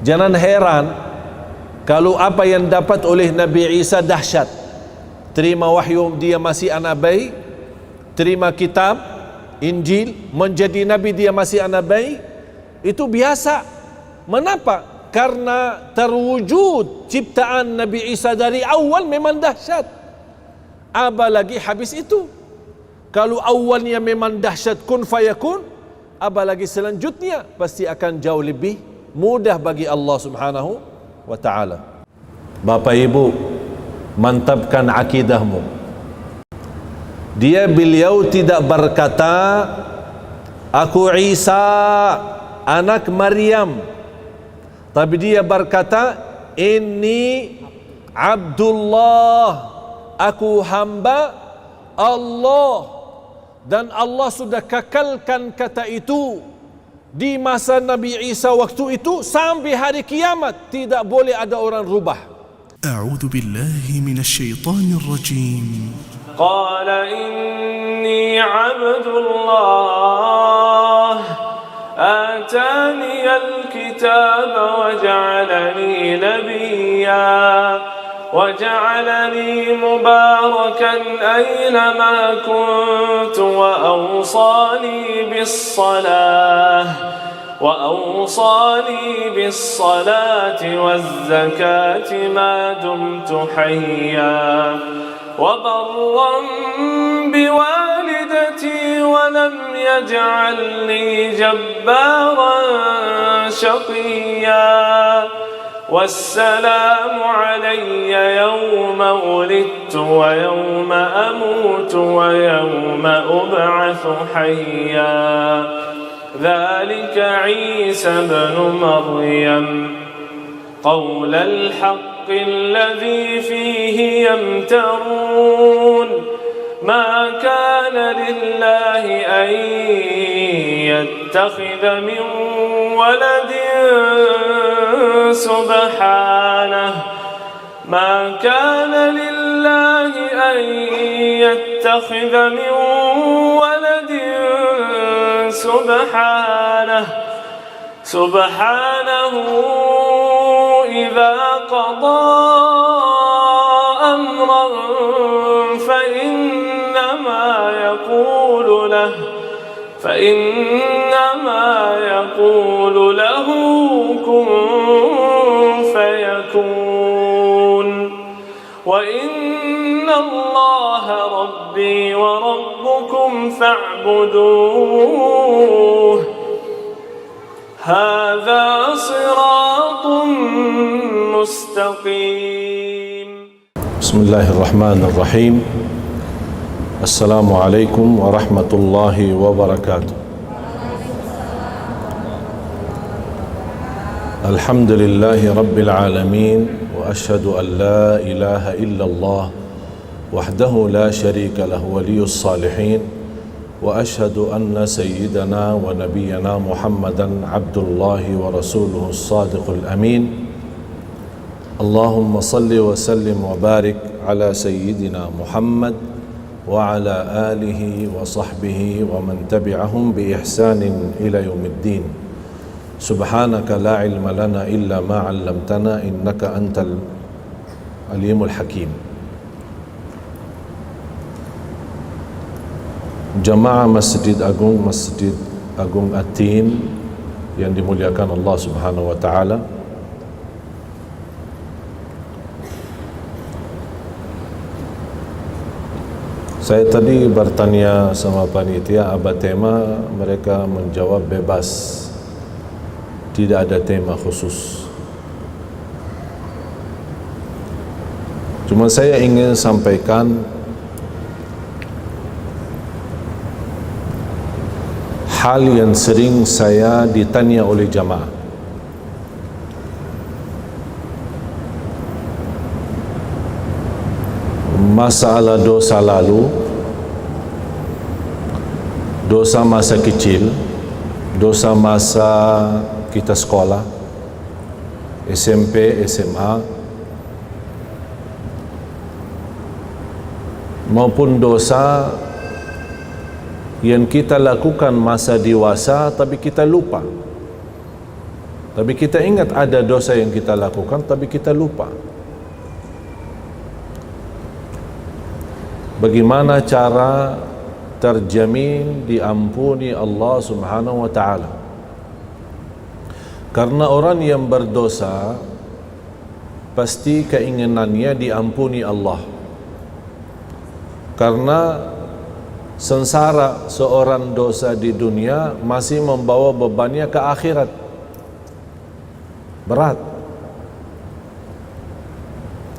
Jangan heran kalau apa yang dapat oleh Nabi Isa dahsyat. Terima wahyu dia masih anak bayi, terima kitab Injil, menjadi nabi dia masih anak bayi, itu biasa. Mengapa? Karena terwujud ciptaan Nabi Isa dari awal memang dahsyat. Apalagi habis itu. Kalau awalnya memang dahsyat kun fayakun, apalagi selanjutnya pasti akan jauh lebih mudah bagi Allah Subhanahu wa ta'ala. Bapak Ibu, mantapkan akidahmu. Beliau tidak berkata aku Isa anak Maryam, tapi dia berkata inni Abdullah, aku hamba Allah. Dan Allah sudah kekalkan kata itu di masa Nabi Isa waktu itu sampai hari kiamat, tidak boleh ada orang rubah. أعوذ بالله من الشيطان الرجيم. قال إني عبد الله آتاني الكتاب وجعلني نبيا وجعلني مباركا أينما كنت وأوصاني بالصلاة والزكاة ما دمت حيا وبرا بوالدتي ولم يجعلني جبارا شقيا والسلام علي يوم ولدت ويوم أموت ويوم أبعث حيا ذلك عيسى بن مريم قول الحق الذي فيه يمترون ما كان لله أن يتخذ من ولد سبحانه ما كان لله أن يتخذ من ولد سبحانه إذا قضى أمرا فإنما يقول له كن فيكون وإن الله ربي وربكم فاعبدوه هذا صراط مستقيم. بسم الله الرحمن الرحيم. السلام عليكم ورحمة الله وبركاته. الحمد لله رب العالمين، وأشهد أن لا إله إلا الله وحده لا شريك له ولي الصالحين، وأشهد أن سيدنا ونبينا محمدا عبد الله ورسوله الصادق الأمين. اللهم صل وسلم وبارك على سيدنا محمد وعلى آله وصحبه ومن تبعهم بإحسان إلى يوم الدين. سبحانك لا علم لنا إلا ما علمتنا إنك أنت العليم الحكيم. Jamaah Masjid Agung Atin yang dimuliakan Allah Subhanahu wa taala. Saya tadi bertanya sama panitia apa tema, mereka menjawab bebas. Tidak ada tema khusus. Cuma saya ingin sampaikan hal yang sering saya ditanya oleh jamaah. Masalah dosa lalu, dosa masa kecil, dosa masa kita sekolah, SMP, SMA, maupun dosa yang kita lakukan masa dewasa tapi kita lupa. Tapi kita ingat ada dosa yang kita lakukan, tapi kita lupa. Bagaimana cara terjamin diampuni Allah Subhanahu wa ta'ala? Karena orang yang berdosa pasti keinginannya diampuni Allah. Karena sengsara seorang dosa di dunia masih membawa bebannya ke akhirat. Berat.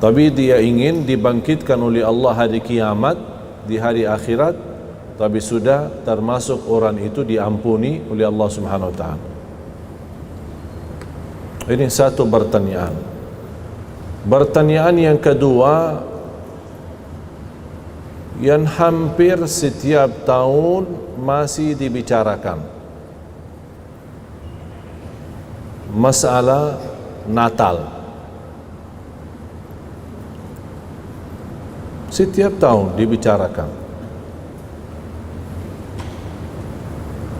Tapi dia ingin dibangkitkan oleh Allah hari kiamat, di hari akhirat, tapi sudah termasuk orang itu diampuni oleh Allah Subhanahu wa ta'ala. Ini satu pertanyaan. Pertanyaan yang kedua, yang hampir setiap tahun masih dibicarakan, masalah Natal. Setiap tahun dibicarakan.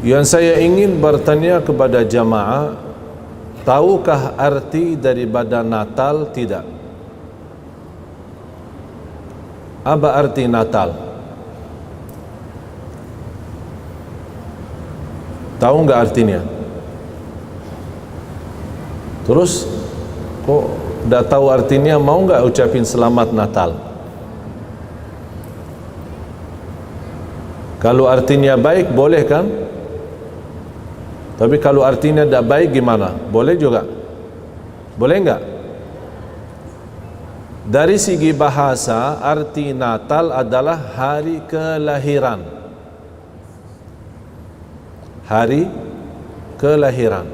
Yang saya ingin bertanya kepada jamaah, tahukah arti daripada Natal tidak? Apa arti Natal? Tahu enggak artinya? Terus kok enggak tahu artinya, mau enggak ucapin selamat Natal? Kalau artinya baik boleh kan? Tapi kalau artinya tidak baik gimana? Boleh juga? Boleh enggak? Dari segi bahasa, arti Natal adalah hari kelahiran. Hari kelahiran.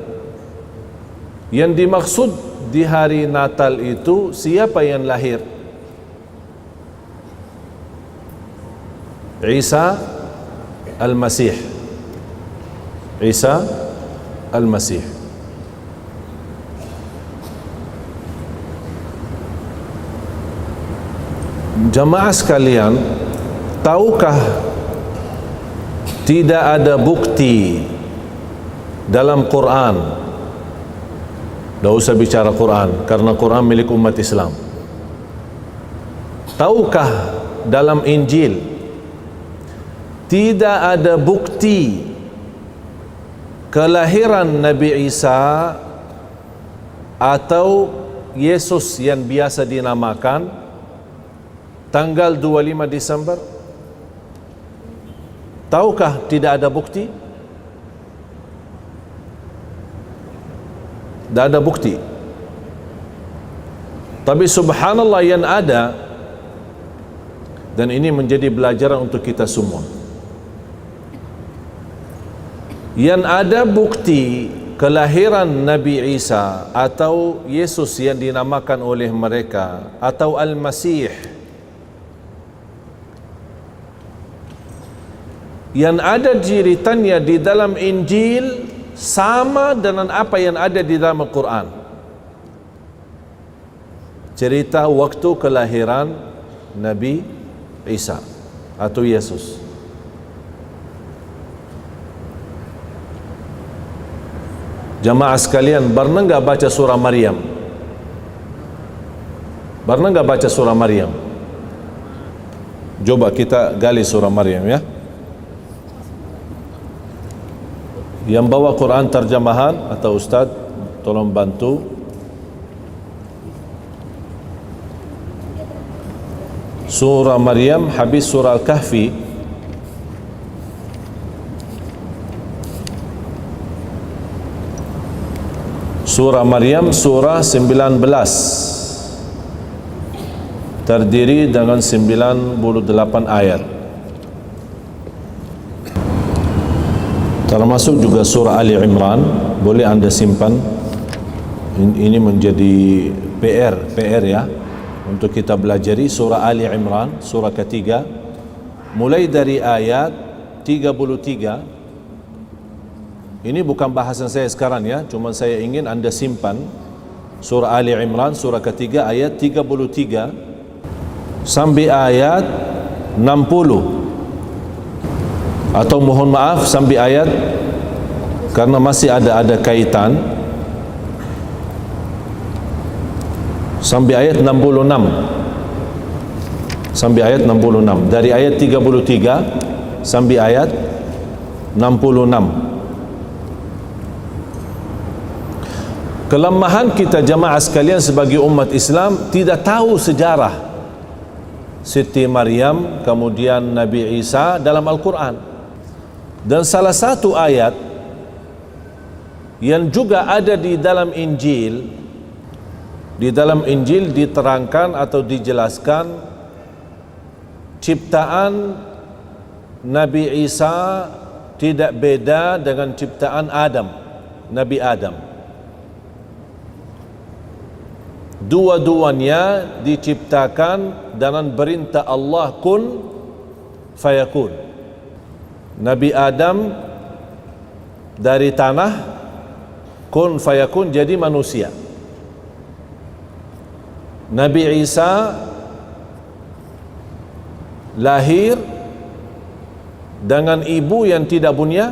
Yang dimaksud di hari Natal itu siapa yang lahir? Isa Al-Masih. Isa Al-Masih. Jamaah sekalian, tahukah tidak ada bukti dalam Quran? Tidak usah bicara Quran, karena Quran milik umat Islam. Tahukah dalam Injil tidak ada bukti kelahiran Nabi Isa atau Yesus yang biasa dinamakan tanggal 25 Desember? Tahukah tidak ada bukti? Tidak ada bukti. Tapi subhanallah yang ada, dan ini menjadi pelajaran untuk kita semua, yang ada bukti kelahiran Nabi Isa atau Yesus yang dinamakan oleh mereka atau Al-Masih, yang ada ceritanya di dalam Injil sama dengan apa yang ada di dalam Al-Quran. Cerita waktu kelahiran Nabi Isa atau Yesus. Jamaah sekalian, pernah enggak baca surah Maryam? Pernah enggak baca surah Maryam? Coba kita gali surah Maryam ya. Yang bawa Quran terjemahan atau Ustaz, tolong bantu. Surah Maryam habis surah Al-Kahfi. Surah Maryam surah 19, terdiri dengan 98 ayat. Termasuk juga surah Ali Imran, boleh anda simpan. Ini menjadi PR ya, untuk kita belajari surah Ali Imran, surah ketiga, mulai dari ayat 33. Ini bukan bahasan saya sekarang ya, cuma saya ingin anda simpan surah Ali Imran surah ketiga ayat 33 sampai ayat 60, atau mohon maaf sampai ayat, karena masih ada kaitan, sampai ayat 66. Sampai ayat 66. Dari ayat 33 sampai ayat 66. Kelemahan kita jamaah sekalian sebagai umat Islam, tidak tahu sejarah Siti Maryam kemudian Nabi Isa dalam Al-Quran. Dan salah satu ayat yang juga ada di dalam Injil, diterangkan atau dijelaskan ciptaan Nabi Isa tidak beda dengan ciptaan Adam, Nabi Adam. Dua-duanya diciptakan dengan perintah Allah, kun fayakun. Nabi Adam dari tanah, kun fayakun, jadi manusia. Nabi Isa lahir dengan ibu yang tidak punya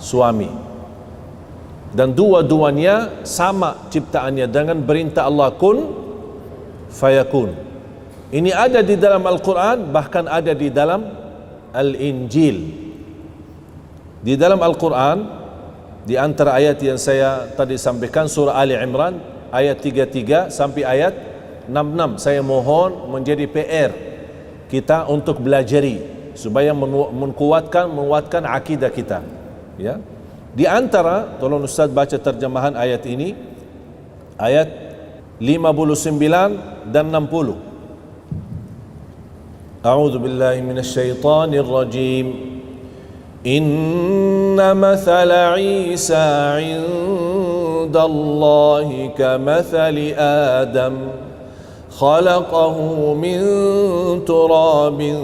suami, dan dua-duanya sama ciptaannya dengan perintah Allah, kun fayakun. Ini ada di dalam Al-Quran, bahkan ada di dalam Al-Injil. Di dalam Al-Quran, di antara ayat yang saya tadi sampaikan, surah Ali Imran ayat 33 sampai ayat 66, saya mohon menjadi PR kita untuk belajari supaya menguatkan akidah kita, ya. Di antara, tolong Ustaz baca terjemahan ayat ini, ayat 59 dan 60. A'udzu billahi minasyaitonir rajim. Inna mathala Isa 'indallahi kamathali Adam, khalaqahu min turabin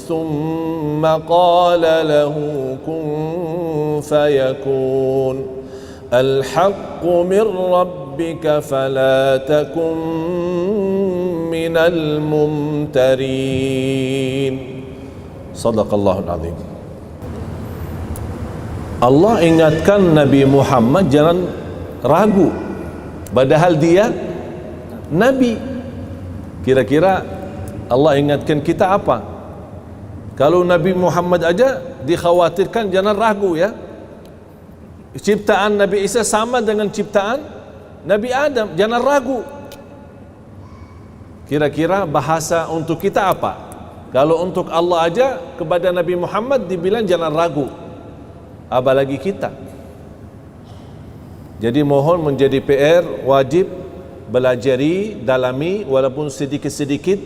thumma qala lahu kun fayakun. Al-haqqu min rabbika fala takun minal mumtarin. Sadaqallahul azim. Allah ingatkan Nabi Muhammad jangan ragu, padahal dia Nabi. Kira-kira Allah ingatkan kita apa? Kalau Nabi Muhammad aja dikhawatirkan jangan ragu, ya. Ciptaan Nabi Isa sama dengan ciptaan Nabi Adam, jangan ragu. Kira-kira bahasa untuk kita apa? Kalau untuk Allah aja kepada Nabi Muhammad dibilang jangan ragu, apalagi kita. Jadi mohon menjadi PR, wajib belajari, dalami walaupun sedikit-sedikit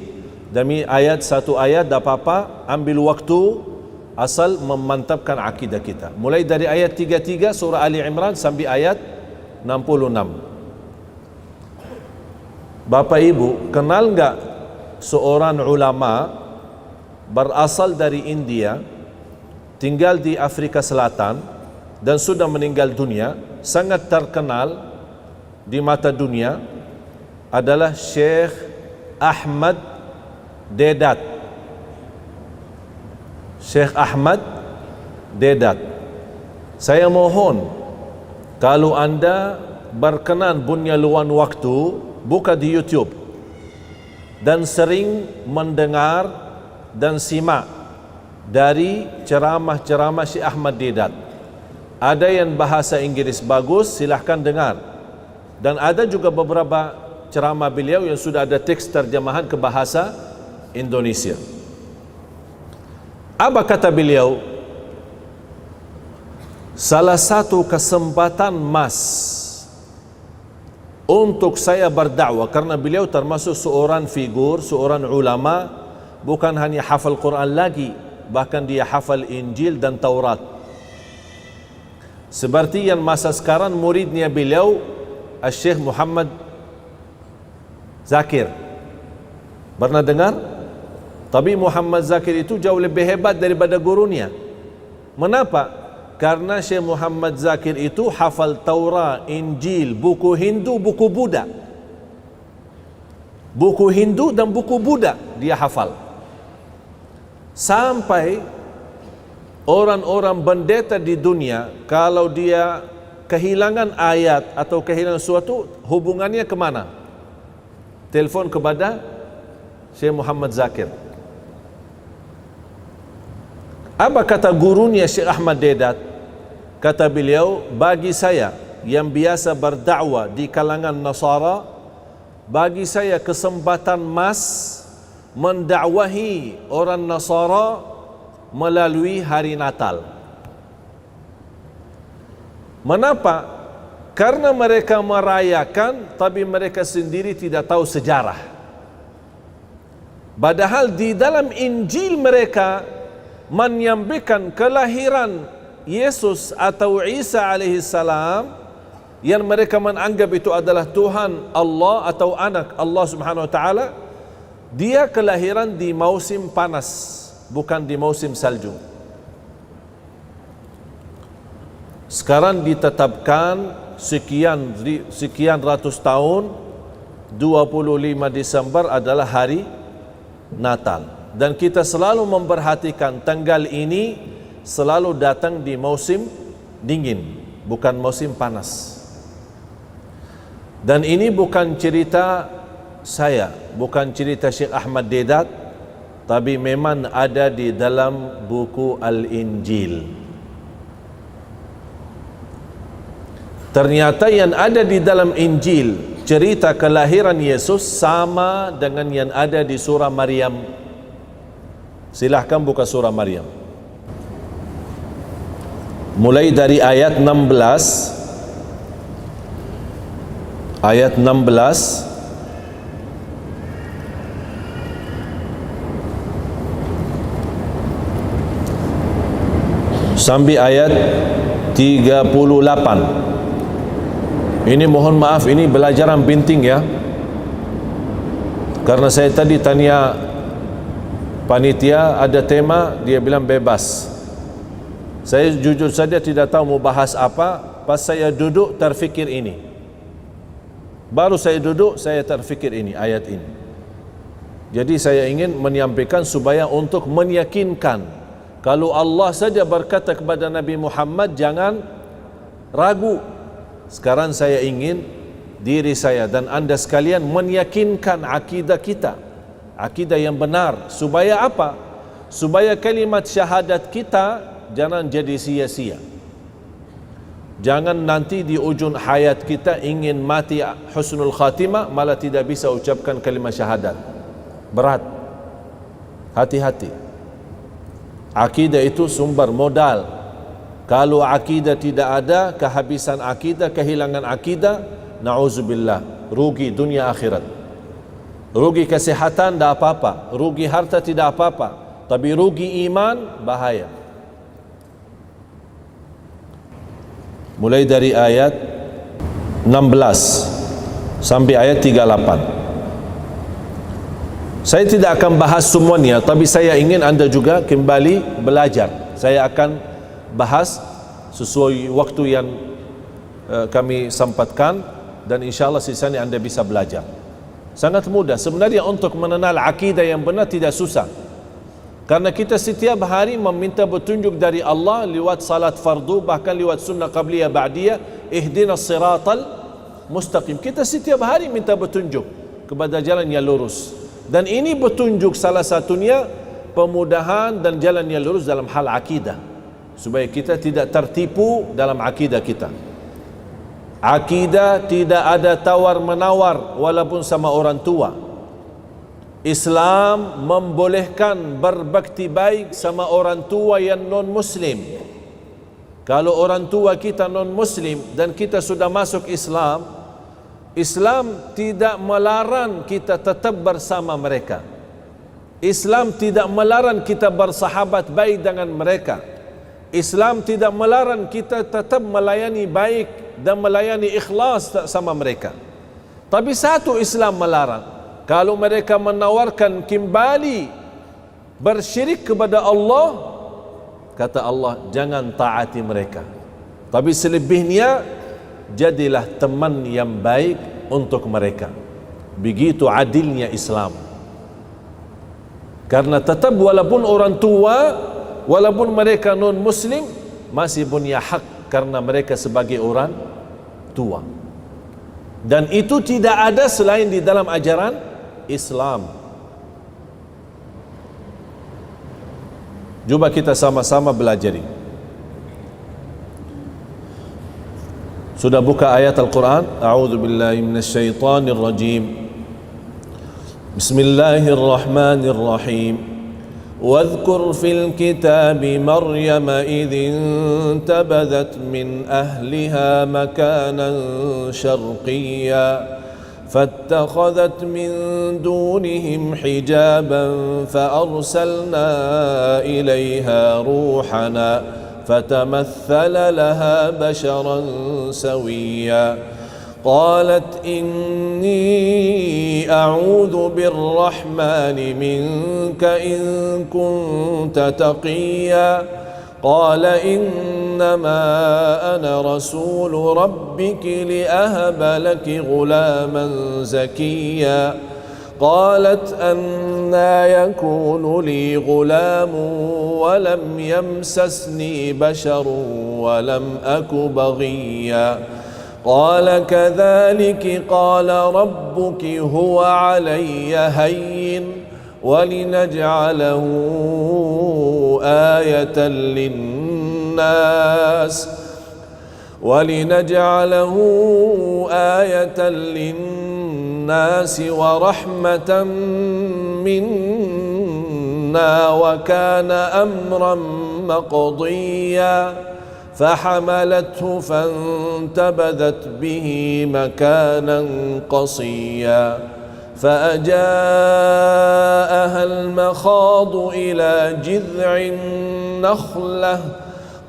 demi ayat, satu ayat tak apa-apa, ambil waktu asal memantapkan akidah kita. Mulai dari ayat 33 surah Ali Imran sampai ayat 66. Bapak Ibu, kenal enggak seorang ulama berasal dari India, tinggal di Afrika Selatan dan sudah meninggal dunia, sangat terkenal di mata dunia, adalah Syekh Ahmad Deedat. Syekh Ahmad Deedat. Saya mohon, kalau anda berkenan punya luang waktu, buka di YouTube dan sering mendengar dan simak dari ceramah-ceramah Syekh Ahmad Deedat. Ada yang bahasa Inggris bagus, silahkan dengar. Dan ada juga beberapa ceramah beliau yang sudah ada teks terjemahan ke bahasa Indonesia. Apa kata beliau? Salah satu kesempatan emas untuk saya berdakwah, karena beliau termasuk seorang figur, seorang ulama, bukan hanya hafal Quran lagi, bahkan dia hafal Injil dan Taurat. Seperti yang masa sekarang muridnya beliau, Syekh Muhammad Zakir. Pernah dengar? Tapi Muhammad Zakir itu jauh lebih hebat daripada gurunya. Mengapa? Karena Syekh Muhammad Zakir itu hafal Taurat, Injil, buku Hindu, buku Buddha. Buku Hindu dan buku Buddha dia hafal. Sampai orang-orang pendeta di dunia, kalau dia kehilangan ayat atau kehilangan sesuatu, hubungannya kemana? telefon kepada Syekh Muhammad Zakir. Apa kata gurunya Syekh Ahmad Deedat? Kata beliau, bagi saya yang biasa berdakwah di kalangan Nasara, bagi saya kesempatan emas mendakwahi orang Nasara melalui hari Natal. Mengapa? Karena mereka merayakan tapi mereka sendiri tidak tahu sejarah. Padahal di dalam Injil mereka menyampaikan kelahiran Yesus atau Isa alaihissalam yang mereka menganggap itu adalah Tuhan Allah atau anak Allah Subhanahu wa taala. Dia kelahiran di musim panas, bukan di musim salju. Sekarang ditetapkan sekian ratus tahun 25 Desember adalah hari Natal. Dan kita selalu memperhatikan tanggal ini selalu datang di musim dingin, bukan musim panas. Dan ini bukan cerita saya, bukan cerita Syekh Ahmad Deedat, tapi memang ada di dalam buku Al-Injil. Ternyata yang ada di dalam Injil, cerita kelahiran Yesus sama dengan yang ada di surah Maryam. Silahkan buka surah Maryam. Mulai dari ayat 16. Ayat 16 sampai ayat 38. Ini mohon maaf, ini belajaran penting ya. Karena saya tadi tanya panitia ada tema, dia bilang bebas. Saya jujur saja tidak tahu mau bahas apa. Pas saya duduk terfikir ini. Baru saya duduk saya terfikir ini, ayat ini. Jadi saya ingin menyampaikan supaya untuk meyakinkan, kalau Allah saja berkata kepada Nabi Muhammad jangan ragu. Sekarang saya ingin diri saya dan anda sekalian meyakinkan akidah kita, akidah yang benar. Supaya apa? Supaya kalimat syahadat kita jangan jadi sia-sia. Jangan nanti di ujung hayat kita ingin mati husnul khatimah malah tidak bisa ucapkan kalimat syahadat. Berat. Hati-hati. Akidah itu sumber modal. Kalau akidah tidak ada, kehabisan akidah, kehilangan akidah, na'udzubillah, rugi dunia akhirat. Rugi kesehatan tidak apa-apa, rugi harta tidak apa-apa, tapi rugi iman bahaya. Mulai dari ayat 16 sampai ayat 38. Saya tidak akan bahas semuanya, tapi saya ingin anda juga kembali belajar. Saya akan bahas sesuai waktu yang kami sempatkan, dan insyaAllah sisanya anda bisa belajar. Sangat mudah sebenarnya untuk mengenal akidah yang benar, tidak susah. Karena kita setiap hari meminta petunjuk dari Allah lewat salat fardu, bahkan lewat sunnah qabliyah ba'diyah, ihdinas siratal mustaqim. Kita setiap hari minta petunjuk kepada jalan yang lurus. Dan ini petunjuk salah satunya pemudahan dan jalan yang lurus dalam hal akidah, supaya kita tidak tertipu dalam akidah kita. Akidah tidak ada tawar-menawar walaupun sama orang tua. Islam membolehkan berbakti baik sama orang tua yang non-muslim. Kalau orang tua kita non-muslim dan kita sudah masuk Islam, Islam tidak melarang kita tetap bersama mereka. Islam tidak melarang kita bersahabat baik dengan mereka. Islam tidak melarang kita tetap melayani baik dan melayani ikhlas sama mereka. Tapi satu Islam melarang, kalau mereka menawarkan kembali bersyirik kepada Allah, kata Allah jangan taati mereka. Tapi selebihnya jadilah teman yang baik untuk mereka. Begitu adilnya Islam. Karena tetap walaupun orang tua, walaupun mereka non muslim, masih punya hak karena mereka sebagai orang tua. Dan itu tidak ada selain di dalam ajaran Islam. Cuba kita sama-sama belajar. Sudah buka ayat Al-Quran? A'udzu billahi minasyaitonir rajim. Bismillahirrahmanirrahim. واذكر في الكتاب مريم إذ انتبذت من أهلها مكانا شرقيا فاتخذت من دونهم حجابا فأرسلنا إليها روحنا فتمثل لها بشرا سويا قالت إني أعوذ بالرحمن منك إن كنت تقيا قال إنما أنا رسول ربك لأهب لك غلاما زكيا قالت أنى يكون لي غلام ولم يمسسني بشر ولم أك بغيا قال كذلك قال ربك هو علي هين ولنجعله آية للناس ورحمة منا وكان أمرا مقضيا فحملته فانتبذت به مكانا قصيا فأجاءها المخاض إلى جذع النخلة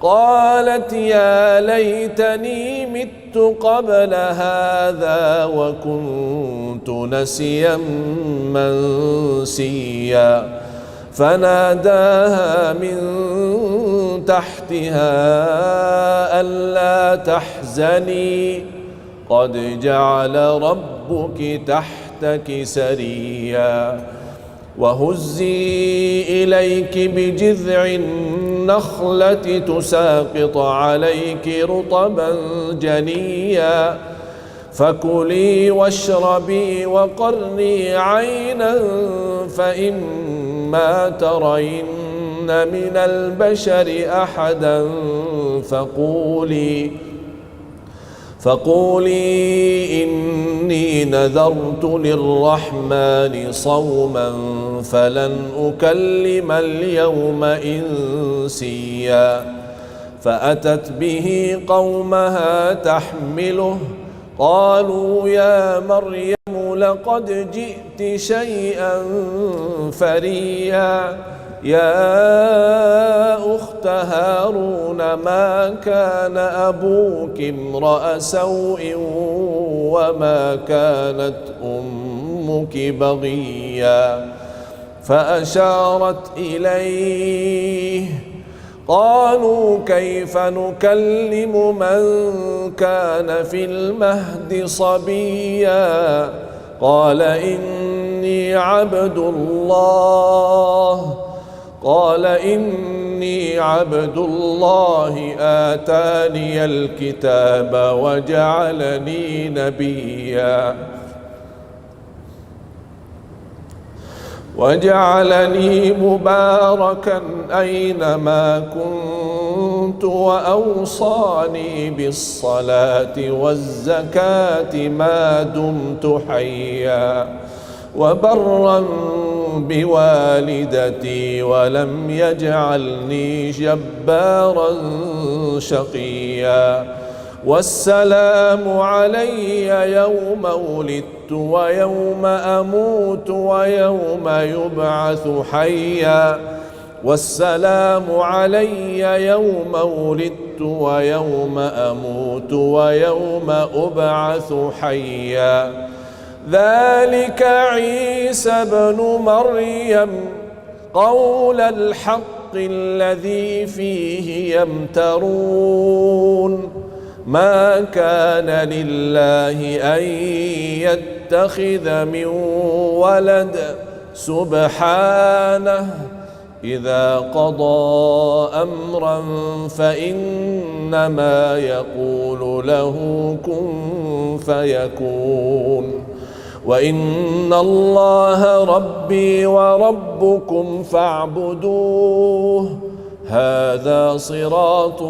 قالت يا ليتني مت قبل هذا وكنت نسيا منسيا فناداها من تحتها ألا تحزني قد جعل ربك تحتك سريا وهزي إليك بجذع النخلة تساقط عليك رطبا جنيا فكلي واشربي وقري عينا فإما ترين من البشر أحدا فقولي إني نذرت للرحمن صوما فلن أكلم اليوم إنسيا فأتت به قومها تحمله قالوا يا مريم لقد جئت شيئا فريا يا أخت هارون ما كان أبوك امرأ سوء وما كانت أمك بغيا فأشارت إليه قالوا كيف نكلم من كان في المهد صبيا قال إني عبد الله آتاني الكتاب وجعلني نبيا وجعلني مباركا أينما كنت وأوصاني بالصلاة والزكاة ما دمت حيا وبرا بوالدتي ولم يجعلني جبارا شقيا والسلام علي يوم ولدت ويوم أموت ويوم يبعث حيا والسلام علي يوم ولدت ويوم أموت ويوم أبعث حيا ذلك عيسى بن مريم قول الحق الذي فيه يمترون ما كان لله أن يتخذ من ولد سبحانه إذا قضى أمرا فإنما يقول له كن فيكون وإن الله ربي وربكم فاعبدوه هذا صراط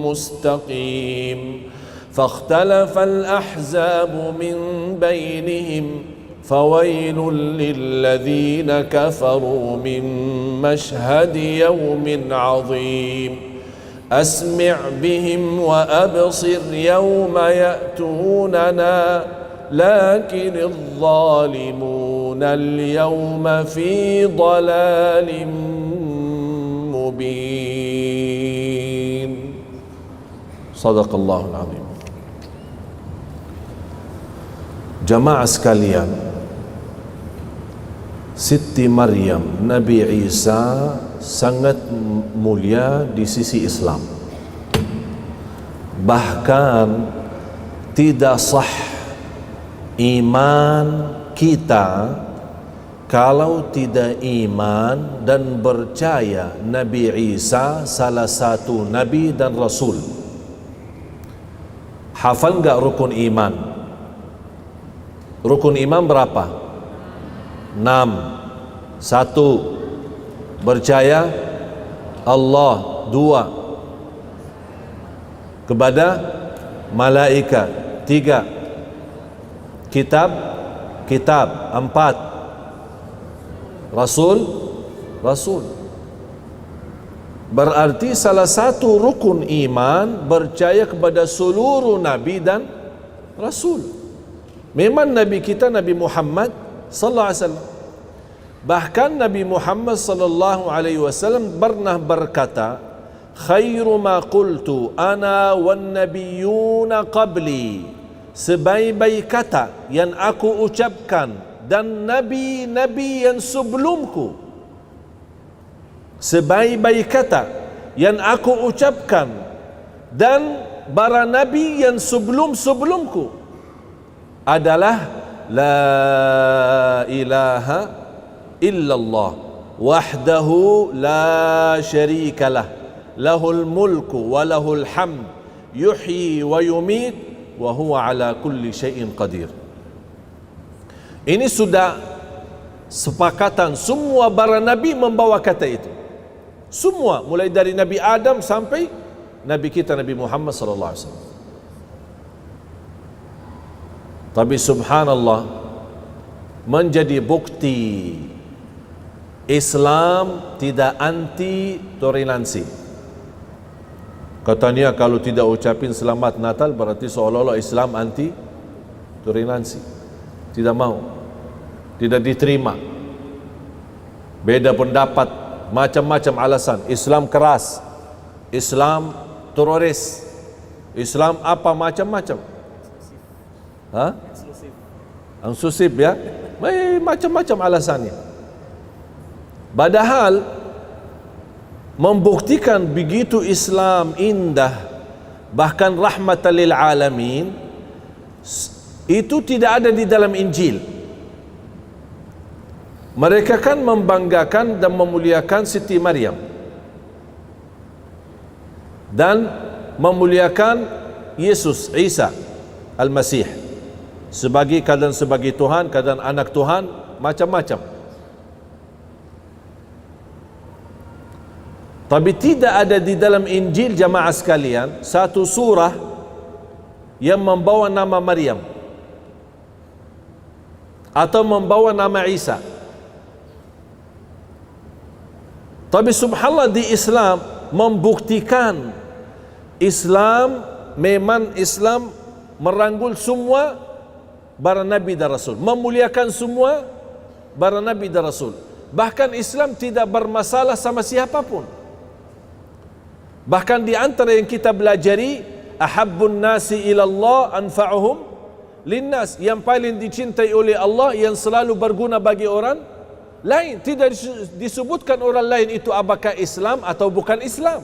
مستقيم فاختلف الأحزاب من بينهم فويل للذين كفروا من مشهد يوم عظيم أسمع بهم وأبصر يوم يأتوننا لكن الظالمون اليوم في ضلال مبين صدق الله العظيم. Jamaah sekalian, Siti Maryam, Nabi Isa sangat mulia di sisi Islam. Bahkan tidak sah iman kita kalau tidak iman dan percaya Nabi Isa salah satu Nabi dan Rasul. Hafal enggak rukun iman? Rukun iman berapa? 6. 1. Percaya Allah. 2. Kepada malaikat. 3. Kitab. 4. Rasul. Berarti salah satu rukun iman percaya kepada seluruh Nabi dan Rasul. Memang Nabi kita Nabi Muhammad sallallahu alaihi wasallam. Bahkan Nabi Muhammad sallallahu alaihi wasallam pernah berkata, "Khairu ma qultu ana wan nabiyyuna qabli." Sebaik-baik kata yang aku ucapkan dan nabi-nabi yang sebelumku. Sebaik-baik kata yang aku ucapkan dan para nabi yang sebelum-sebelumku adalah la ilaha illallah wahdahu la syarikalah lahul mulku wa lahul hamd yuhyi wa yumit wa huwa ala kulli syai'in qadir. Ini sudah sepakatan semua para nabi membawa kata itu. Semua mulai dari Nabi Adam sampai Nabi kita Nabi Muhammad sallallahu alaihi wasallam. Tapi subhanallah, menjadi bukti Islam tidak anti toleransi. Katanya kalau tidak ucapin selamat Natal berarti seolah-olah Islam anti toleransi. Tidak mau, tidak diterima, beda pendapat, macam-macam alasan. Islam keras, Islam teroris, Islam apa macam-macam. Eksklusif ya, macam-macam alasannya. Padahal membuktikan begitu Islam indah, bahkan rahmatan lil alamin, itu tidak ada di dalam Injil. Mereka kan membanggakan dan memuliakan Siti Maryam dan memuliakan Yesus Isa Al-Masih sebagai kadang sebagai Tuhan, kadang anak Tuhan, macam-macam. Tapi tidak ada di dalam Injil jamaah sekalian satu surah yang membawa nama Maryam atau membawa nama Isa. Tapi subhanallah di Islam membuktikan Islam memang Islam merangkul semua para nabi dan rasul, memuliakan semua para nabi dan rasul. Bahkan Islam tidak bermasalah sama siapapun. Bahkan di antara yang kita belajari, ahabbun nasi ilallah anfa'uhum linnas, yang paling dicintai oleh Allah, yang selalu berguna bagi orang lain. Tidak disebutkan orang lain itu apakah Islam atau bukan Islam.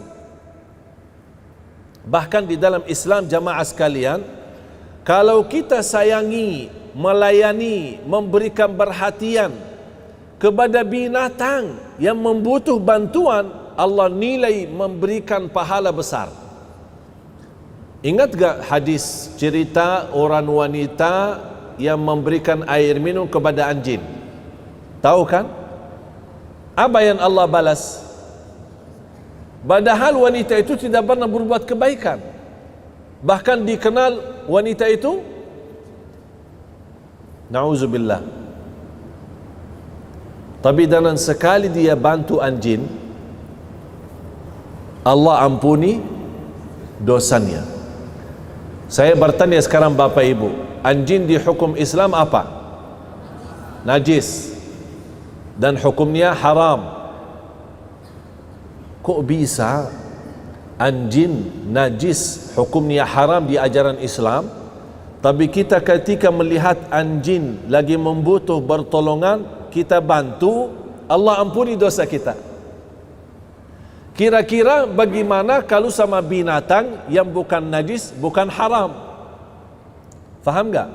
Bahkan di dalam Islam jamaah sekalian, kalau kita sayangi, melayani, memberikan perhatian kepada binatang yang membutuh bantuan, Allah nilai memberikan pahala besar. Ingat gak hadis cerita orang wanita yang memberikan air minum kepada anjing? Tahu kan? Apa yang Allah balas? Padahal wanita itu tidak pernah berbuat kebaikan. Bahkan dikenal wanita itu, na'udzubillah, tapi dalam sekali dia bantu anjing, Allah ampuni dosanya. Saya bertanya sekarang Bapak Ibu, anjing di hukum Islam apa? Najis, dan hukumnya haram. Kok bisa anjing najis hukumnya haram di ajaran Islam, tapi kita ketika melihat anjing lagi membutuh pertolongan, kita bantu, Allah ampuni dosa kita. Kira-kira bagaimana kalau sama binatang yang bukan najis, bukan haram? Faham gak?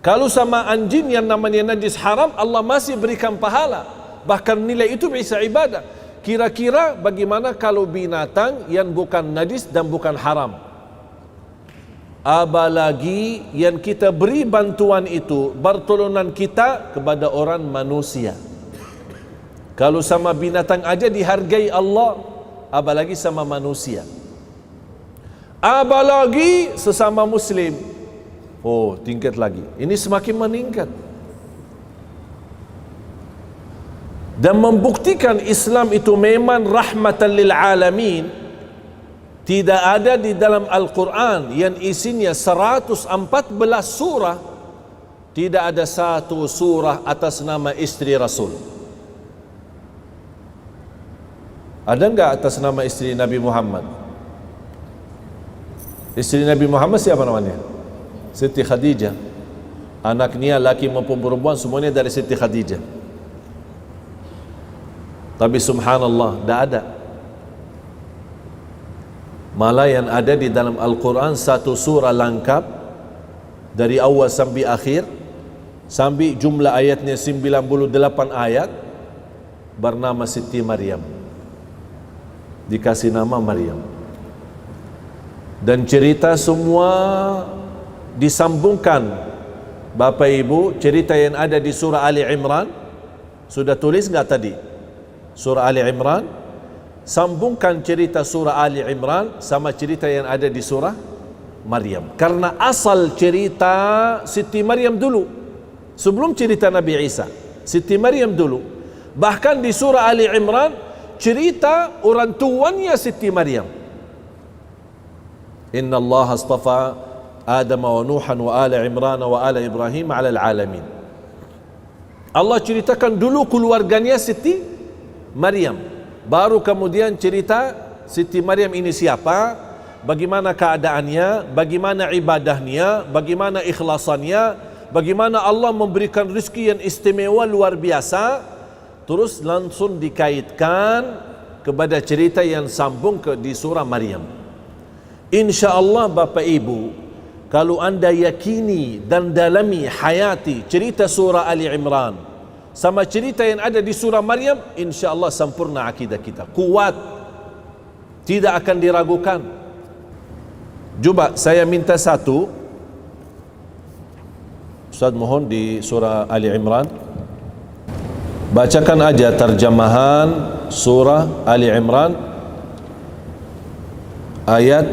Kalau sama anjing yang namanya najis haram, Allah masih berikan pahala, bahkan nilai itu bisa ibadah. Kira-kira bagaimana kalau binatang yang bukan najis dan bukan haram? Apalagi yang kita beri bantuan itu, pertolongan kita kepada orang manusia. Kalau sama binatang aja dihargai Allah, apalagi sama manusia, apalagi sesama muslim. Oh, tingkat lagi. Ini semakin meningkat. Dan membuktikan Islam itu memang rahmatan lil alamin. Tidak ada di dalam Al-Quran yang isinya 114 surah, tidak ada satu surah atas nama istri Rasul. Ada enggak atas nama istri Nabi Muhammad? Istri Nabi Muhammad siapa namanya? Siti Khadijah. Anaknya laki maupun perempuan semuanya dari Siti Khadijah. Tapi subhanallah, tidak ada. Malah yang ada di dalam Al-Quran satu surah lengkap dari awal sampai akhir, sampai jumlah ayatnya 98 ayat, bernama Siti Maryam. Dikasih nama Maryam. Dan cerita semua disambungkan. Bapak Ibu, cerita yang ada di surah Ali Imran, sudah tulis enggak tadi? Surah Ali Imran, sambungkan cerita surah Ali Imran sama cerita yang ada di surah Maryam. Karena asal cerita Siti Maryam dulu, sebelum cerita Nabi Isa. Siti Maryam dulu. Bahkan di surah Ali Imran cerita orang tuanya Siti Maryam. Inna Allah astafa Adam wa Nuhan wa ala Imran wa ala Ibrahim ala alamin. Allah ceritakan dulu keluarganya Siti Maryam, baru kemudian cerita Siti Maryam ini siapa, bagaimana keadaannya, bagaimana ibadahnya, bagaimana ikhlasannya, bagaimana Allah memberikan rezeki yang istimewa luar biasa. Terus langsung dikaitkan kepada cerita yang sambung di surah Maryam. InsyaAllah Bapak Ibu, kalau anda yakini dan dalami hayati cerita surah Ali Imran sama cerita yang ada di surah Maryam, insyaAllah sempurna akidah kita, kuat, tidak akan diragukan. Coba saya minta satu, Ustaz mohon di surah Ali Imran, bacakan aja terjemahan surah Ali Imran ayat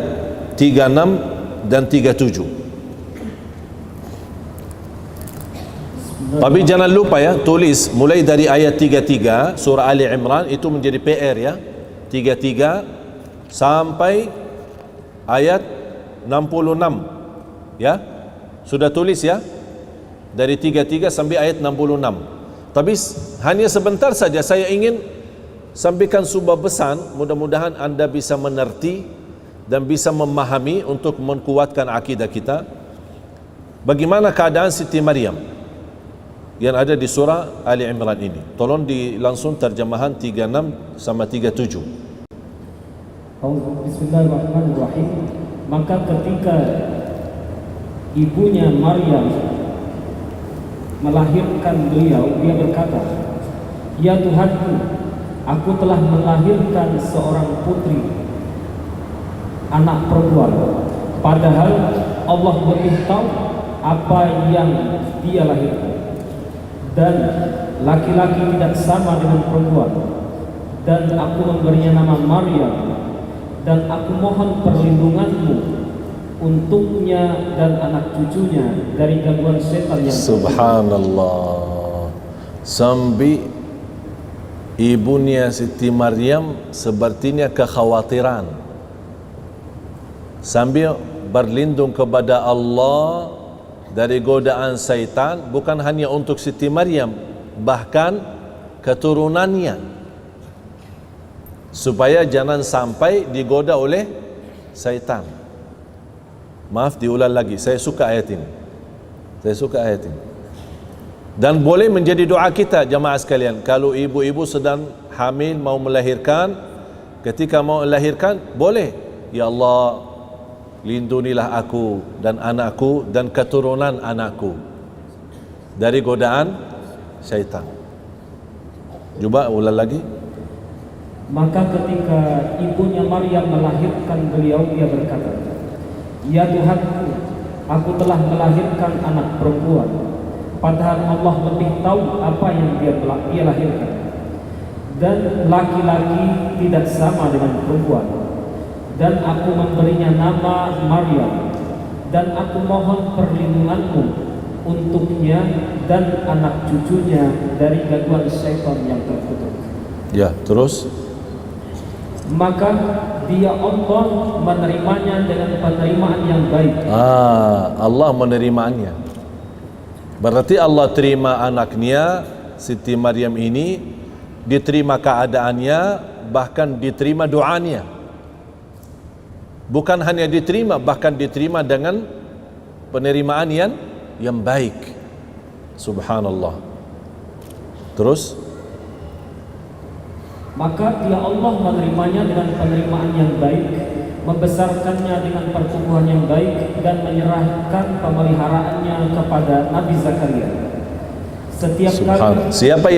36 dan 37. Tapi jangan lupa ya, tulis mulai dari ayat 33 surah Ali Imran, itu menjadi PR ya. 33 sampai ayat 66 ya. Sudah tulis ya, dari 33 sampai ayat 66. Tapi hanya sebentar saja saya ingin sampaikan sebuah pesan, mudah-mudahan anda bisa mengerti dan bisa memahami untuk menguatkan akidah kita. Bagaimana keadaan Siti Maryam yang ada di surah Ali Imran ini? Tolong langsung terjemahan 36 sama 37. Bismillahirrahmanirrahim. Maka ketika ibunya Maryam melahirkan beliau, dia berkata, "Ya Tuhanku, aku telah melahirkan seorang putri, anak perempuan. Padahal Allah lebih tahu apa yang dia lahirkan. Dan laki-laki tidak sama dengan perempuan. Dan aku memberinya nama Maryam. Dan aku mohon perlindunganmu untuknya dan anak cucunya dari gangguan setan yang..." Subhanallah. Sambil ibunya Siti Maryam sepertinya kekhawatiran, sambil berlindung kepada Allah dari godaan syaitan, bukan hanya untuk Siti Maryam, bahkan keturunannya, supaya jangan sampai digoda oleh syaitan. Maaf, diulang lagi, saya suka ayat ini. Dan boleh menjadi doa kita, jamaah sekalian. Kalau ibu-ibu sedang hamil mau melahirkan, ketika mau melahirkan, boleh, ya Allah, lindungilah aku dan anakku dan keturunan anakku dari godaan syaitan. Coba ulang lagi. Maka ketika ibunya Maryam melahirkan beliau, dia berkata, "Ya Tuhanku, aku telah melahirkan anak perempuan. Padahal Allah lebih tahu apa yang dia lahirkan. Dan laki-laki tidak sama dengan perempuan. Dan aku memberinya nama Maryam. Dan aku mohon perlindunganmu untuknya dan anak cucunya dari gangguan syaitan yang terkutuk." Ya, terus. Maka dia Allah menerimanya dengan penerimaan yang baik. Allah menerimanya. Berarti Allah terima anaknya Siti Maryam ini, diterima keadaannya, bahkan diterima doanya. Bukan hanya diterima, bahkan diterima dengan penerimaan yang baik. Subhanallah. Terus, maka dia Allah menerimanya dengan penerimaan yang baik, membesarkannya dengan pertumbuhan yang baik, dan menyerahkan pemeliharaannya kepada Nabi Zakaria. Setiap kali, siapa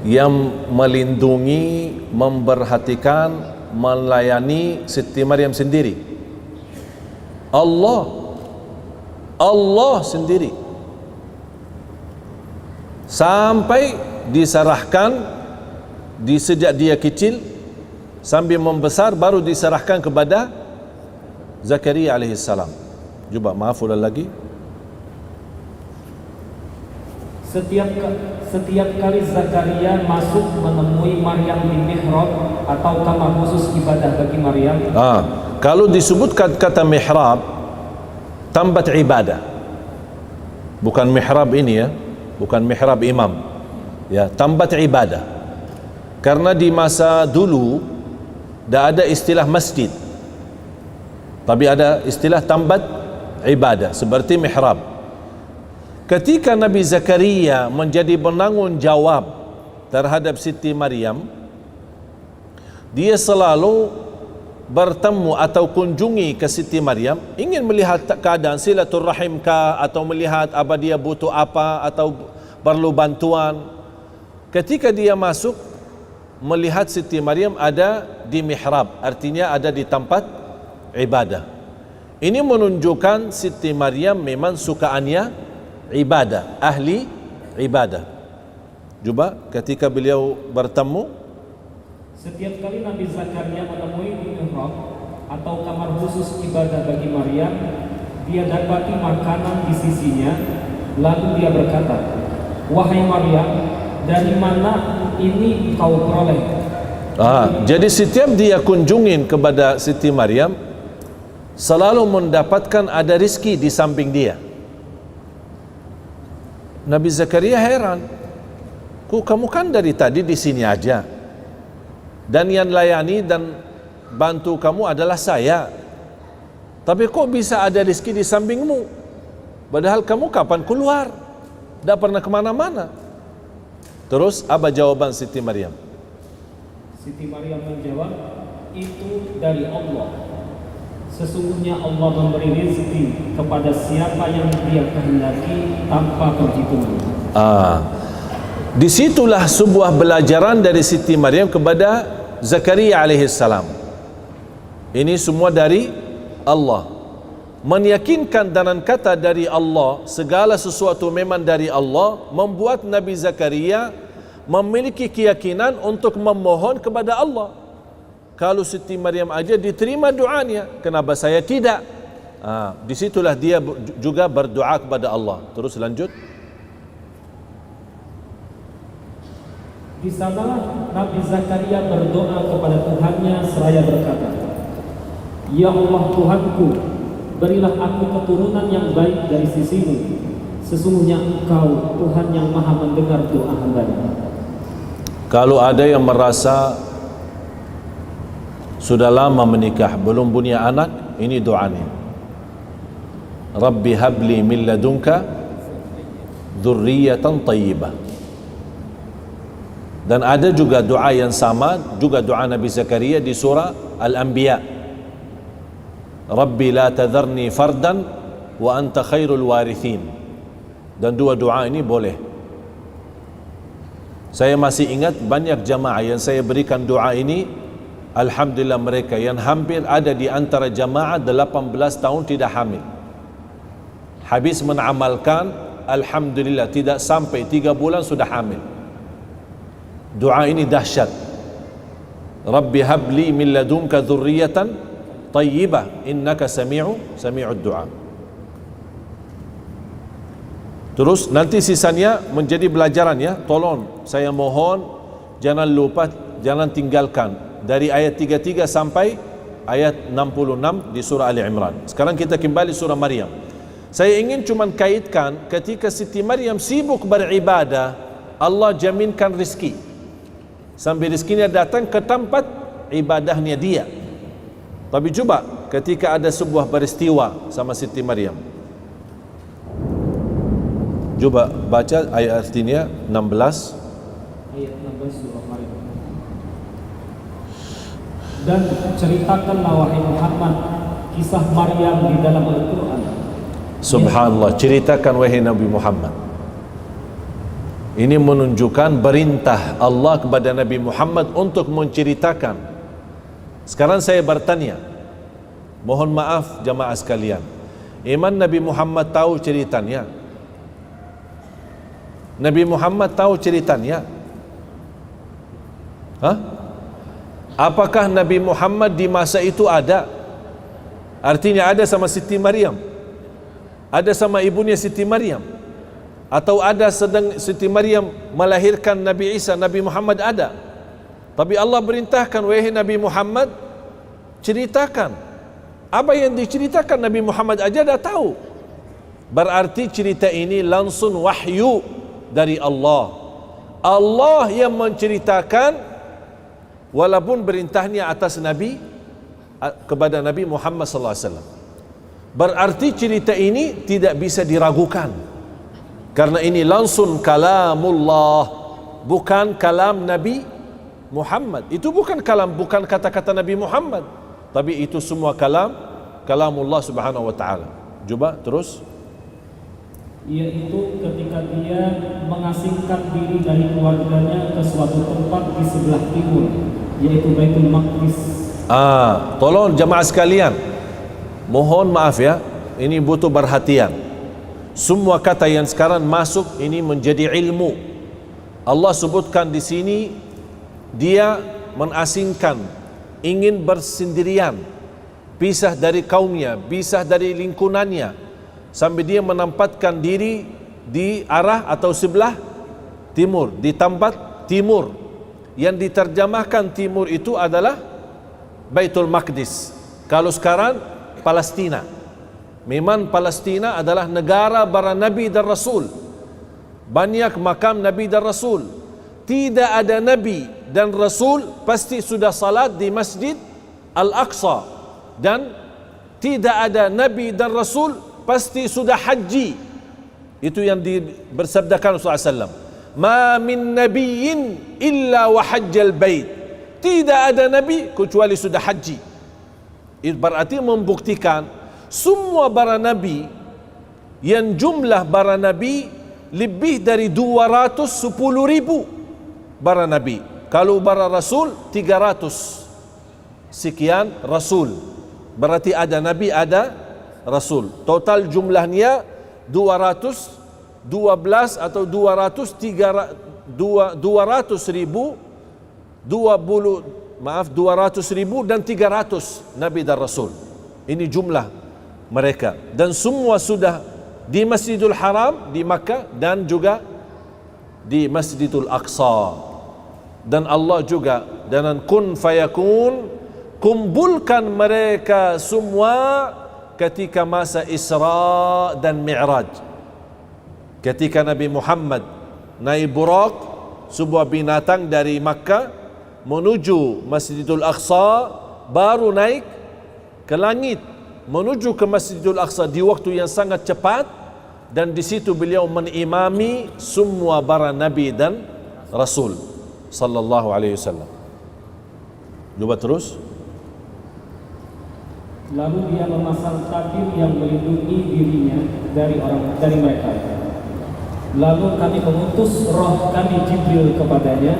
yang melindungi, memperhatikan, melayani Siti Maryam sendiri? Allah sendiri. Sampai diserahkan sejak dia kecil sambil membesar, baru diserahkan kepada Zakaria alaihissalam. Cuba, maaf ulang lagi. Setiap kali Zakaria masuk menemui Maryam di mihrab atau kamar khusus ibadah bagi Maryam. Kalau disebutkan kata mihrab, tempat ibadah, bukan mihrab ini ya, bukan mihrab imam ya, tempat ibadah. Karena di masa dulu tidak ada istilah masjid, tapi ada istilah tempat ibadah seperti mihrab. Ketika Nabi Zakaria menjadi penanggung jawab terhadap Siti Maryam, dia selalu bertemu atau kunjungi ke Siti Maryam, ingin melihat keadaan silaturrahim kah, atau melihat apa dia butuh apa, atau perlu bantuan. Ketika dia masuk, melihat Siti Maryam ada di mihrab, artinya ada di tempat ibadah. Ini menunjukkan Siti Maryam memang sukaannya ibadah, ahli ibadah. Coba ketika beliau bertemu, setiap kali Nabi Zakaria menemui di mihrab atau kamar khusus ibadah bagi Maryam, dia dapati makanan di sisinya. Lalu dia berkata, "Wahai Maryam, dari mana ini kau peroleh?" Jadi setiap dia kunjungin kepada Siti Maryam, selalu mendapatkan ada rizki di samping dia. Nabi Zakaria heran, kamu kan dari tadi di sini aja, dan yang layani dan bantu kamu adalah saya, tapi kok bisa ada rizki di sampingmu? Padahal kamu kapan keluar? Tidak pernah kemana-mana. Terus apa jawaban Siti Maryam? Siti Maryam menjawab, "Itu dari Allah. Sesungguhnya Allah memberi rezeki kepada siapa yang Dia kehendaki tanpa perhitungan. Disitulah sebuah belajaran dari Siti Maryam kepada Zakaria alaihissalam. Ini semua dari Allah. Meyakinkan dengan kata dari Allah, segala sesuatu memang dari Allah, membuat Nabi Zakaria memiliki keyakinan untuk memohon kepada Allah. Kalau Siti Maryam aja diterima doanya, kenapa saya tidak? Disitulah dia juga berdoa kepada Allah. Terus lanjut. Di sanalah Nabi Zakaria berdoa kepada Tuhannya seraya berkata, Ya Allah Tuhanku, berilah aku keturunan yang baik dari sisimu. Sesungguhnya Engkau Tuhan yang maha mendengar doa hamba-Nya. Kalau ada yang merasa sudah lama menikah belum punya anak, ini doanya. Rabbi habli min ladunka dzurriyyatan thayyibah. Dan ada juga doa yang sama, juga doa Nabi Zakaria di surah Al-Anbiya. Rabbi la tadharni fardan wa anta khairul warithin. Dan dua doa ini boleh. Saya masih ingat banyak jamaah yang saya berikan doa ini, alhamdulillah mereka yang hampir ada di antara jamaah 18 tahun tidak hamil. Habis menamalkan, alhamdulillah tidak sampai 3 bulan sudah hamil. Doa ini dahsyat. Rabbi habli min ladunka dzurriyyatan thayyibah innaka sami'ud du'a. Terus nanti sisanya menjadi pelajaran ya. Tolong saya mohon jangan lupa, jangan tinggalkan dari ayat 33 sampai ayat 66 di surah Ali Imran. Sekarang kita kembali surah Maryam. Saya ingin cuma kaitkan ketika Siti Maryam sibuk beribadah, Allah jaminkan rezeki. Sambil rezekinya datang ke tempat ibadahnya dia. Tapi coba ketika ada sebuah peristiwa sama Siti Maryam, coba baca ayat artinya 16. Ayat 16 surah Maryam. Dan ceritakanlah wahai Muhammad kisah Maryam di dalam Al-Quran. Subhanallah, ceritakan wahai Nabi Muhammad. Ini menunjukkan perintah Allah kepada Nabi Muhammad untuk menceritakan. Sekarang saya bertanya, mohon maaf jamaah sekalian, iman Nabi Muhammad tahu ceritanya? Nabi Muhammad tahu ceritanya? Apakah Nabi Muhammad di masa itu ada? Artinya ada sama Siti Maryam, ada sama ibunya Siti Maryam, atau ada sedang Siti Maryam melahirkan Nabi Isa, Nabi Muhammad ada. Tapi Allah perintahkan, wahai Nabi Muhammad, ceritakan. Apa yang diceritakan Nabi Muhammad aja dah tahu. Berarti cerita ini langsung wahyu dari Allah. Allah yang menceritakan, walaupun perintahnya atas Nabi, kepada Nabi Muhammad SAW. Berarti cerita ini tidak bisa diragukan. Karena ini langsung kalamullah, bukan kalam Nabi Muhammad. Itu bukan kalam, bukan kata-kata Nabi Muhammad, tapi itu semua kalamullah subhanahu wa ta'ala. Coba terus. Yaitu ketika dia mengasingkan diri dari keluarganya ke suatu tempat di sebelah timur, yaitu Baitul Maqdis. Tolong jamaah sekalian, mohon maaf ya, ini butuh perhatian. Semua kata yang sekarang masuk ini menjadi ilmu. Allah sebutkan di sini dia mengasingkan, ingin bersendirian, pisah dari kaumnya, pisah dari lingkungannya, sampai dia menempatkan diri di arah atau sebelah timur, di tempat timur. Yang diterjemahkan timur itu adalah Baitul Maqdis. Kalau sekarang Palestina. Memang Palestina adalah negara para Nabi dan Rasul. Banyak makam Nabi dan Rasul. Tidak ada Nabi dan Rasul pasti sudah salat di Masjid Al-Aqsa. Dan tidak ada Nabi dan Rasul pasti sudah haji. Itu yang bersabdakan Rasulullah SAW. Ma min nabiyyin illa wa hajjal bait. Tidak ada Nabi kecuali sudah haji. Berarti membuktikan semua para nabi yang jumlah para nabi lebih dari 210,000 para nabi. Kalau para rasul 300 sekian rasul. Berarti ada nabi, ada rasul. Total jumlahnya 212 atau 200,000 dan 300 nabi dan rasul. Ini jumlah mereka, dan semua sudah di Masjidil Haram di Makkah dan juga di Masjidil Aqsa. Dan Allah juga dengan kun fayakun kumpulkan mereka semua ketika masa Isra dan Mi'raj. Ketika Nabi Muhammad naik Buraq, sebuah binatang dari Makkah menuju Masjidil Aqsa, baru naik ke langit menuju ke Masjidil Aqsa di waktu yang sangat cepat, dan di situ beliau menimami semua para nabi dan rasul sallallahu alaihi wasallam. Coba terus. Lalu dia memasang tabir yang melindungi dirinya dari mereka. Lalu kami mengutus roh kami Jibril kepadanya,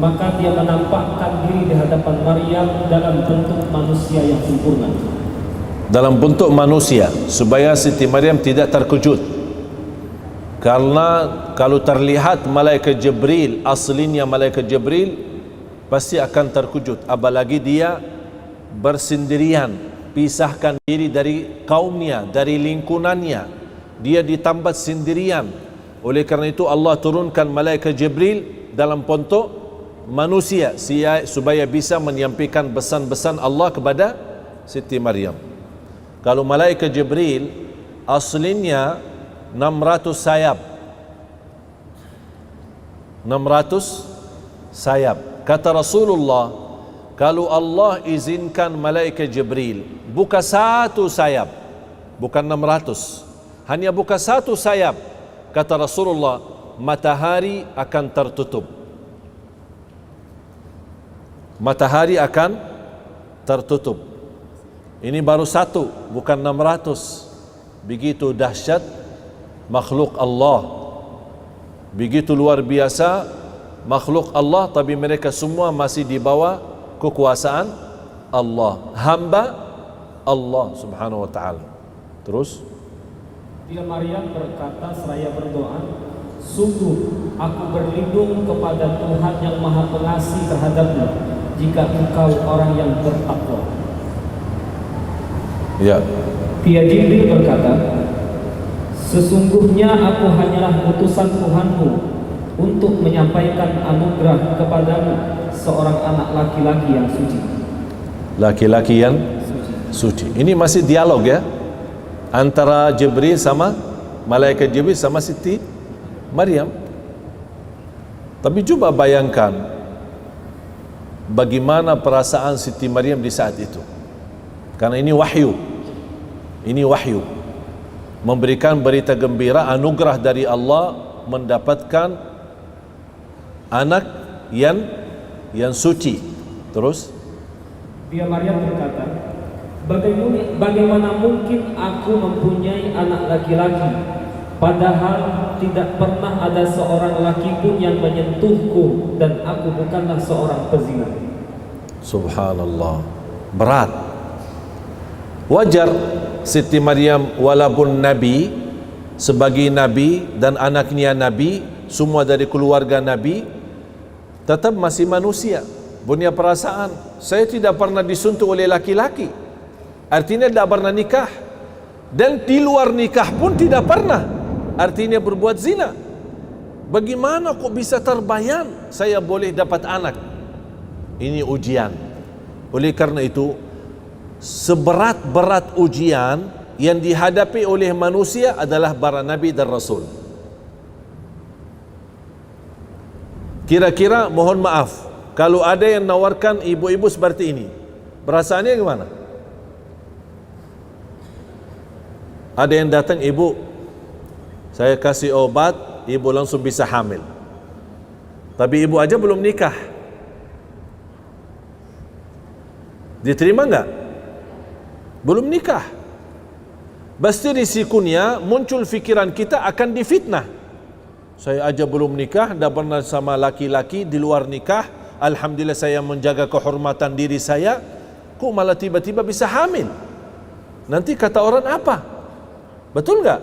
maka dia menampakkan diri di hadapan Maryam dalam bentuk manusia yang sempurna. Dalam bentuk manusia, supaya Siti Maryam tidak terkejut. Karena kalau terlihat malaikat Jibril, aslinya malaikat Jibril, pasti akan terkejut. Apalagi dia bersendirian, pisahkan diri dari kaumnya, dari lingkungannya. Dia di tempat sendirian. Oleh kerana itu Allah turunkan malaikat Jibril dalam bentuk manusia supaya bisa menyampaikan pesan-pesan Allah kepada Siti Maryam. Kalau malaikat Jibril aslinya 600 sayap. 600 sayap. Kata Rasulullah, kalau Allah izinkan malaikat Jibril buka satu sayap, bukan 600, hanya buka satu sayap, kata Rasulullah, matahari akan tertutup. Matahari akan tertutup. Ini baru satu, bukan 600. Begitu dahsyat makhluk Allah, begitu luar biasa makhluk Allah, tapi mereka semua masih di bawah kekuasaan Allah, hamba Allah subhanahu wa ta'ala. Terus Dia Maryam berkata seraya berdoa, sungguh aku berlindung kepada Tuhan yang Maha Pengasih terhadapmu, jika engkau orang yang bertakwa. ya, Dia Jibril berkata, sesungguhnya aku hanyalah utusan Tuhanmu untuk menyampaikan anugerah kepadamu, seorang anak laki-laki yang suci. laki-laki yang suci. Ini masih dialog ya, antara Jibril sama malaikat Jibril sama Siti Maryam. Tapi coba bayangkan bagaimana perasaan Siti Maryam di saat itu. Karena ini wahyu. Ini wahyu. Memberikan berita gembira, anugerah dari Allah mendapatkan anak yang suci. Terus Dia Maryam berkata, bagaimana mungkin aku mempunyai anak laki-laki, padahal tidak pernah ada seorang laki pun yang menyentuhku, dan aku bukanlah seorang pezina. Subhanallah, berat. Wajar Siti Maryam walaupun Nabi, sebagai Nabi dan anaknya Nabi, semua dari keluarga Nabi, tetap masih manusia, punya perasaan. Saya tidak pernah disentuh oleh laki-laki, artinya tidak pernah nikah, dan di luar nikah pun tidak pernah, artinya berbuat zina. Bagaimana kok bisa terbayang saya boleh dapat anak? Ini ujian. Oleh karena itu, seberat-berat ujian yang dihadapi oleh manusia adalah para nabi dan rasul. Kira-kira mohon maaf, kalau ada yang nawarkan ibu-ibu seperti ini, perasaannya gimana? Ada yang datang, ibu, saya kasih obat, ibu langsung bisa hamil, tapi ibu aja belum nikah, diterima enggak? belum nikah. Pasti risikonya muncul fikiran kita akan difitnah. Saya aja belum nikah, dah pernah sama laki-laki di luar nikah. Alhamdulillah saya menjaga kehormatan diri saya, kok malah tiba-tiba bisa hamil. Nanti kata orang apa? Betul nggak?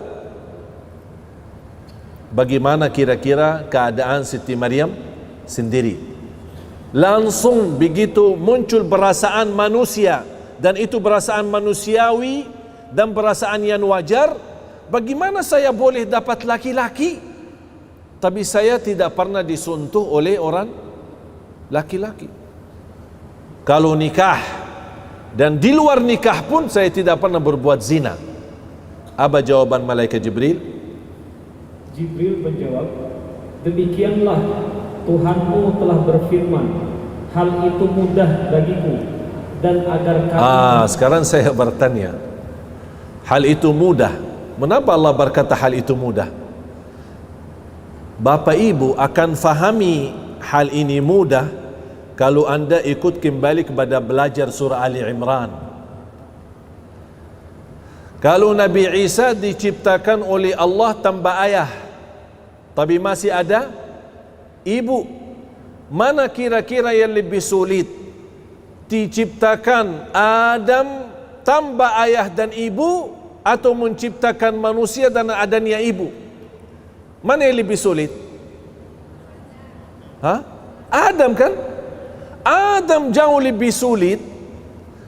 Bagaimana kira-kira keadaan Siti Maryam sendiri? Langsung begitu muncul perasaan manusia, dan itu perasaan manusiawi dan perasaan yang wajar. Bagaimana saya boleh dapat laki-laki tapi saya tidak pernah disentuh oleh orang laki-laki? Kalau nikah dan di luar nikah pun saya tidak pernah berbuat zina. Apa jawaban malaikat Jibril? Jibril menjawab, demikianlah Tuhanmu telah berfirman, hal itu mudah bagiku, dan agar kami... Sekarang saya bertanya, hal itu mudah. Mengapa Allah berkata hal itu mudah? Bapak ibu akan fahami hal ini mudah kalau anda ikut kembali kepada belajar surah Ali Imran. Kalau Nabi Isa diciptakan oleh Allah tanpa ayah, tapi masih ada ibu, mana kira-kira yang lebih sulit? Diciptakan Adam tanpa ayah dan ibu, atau menciptakan manusia dan adanya ibu? Mana yang lebih sulit? Adam kan? Adam jauh lebih sulit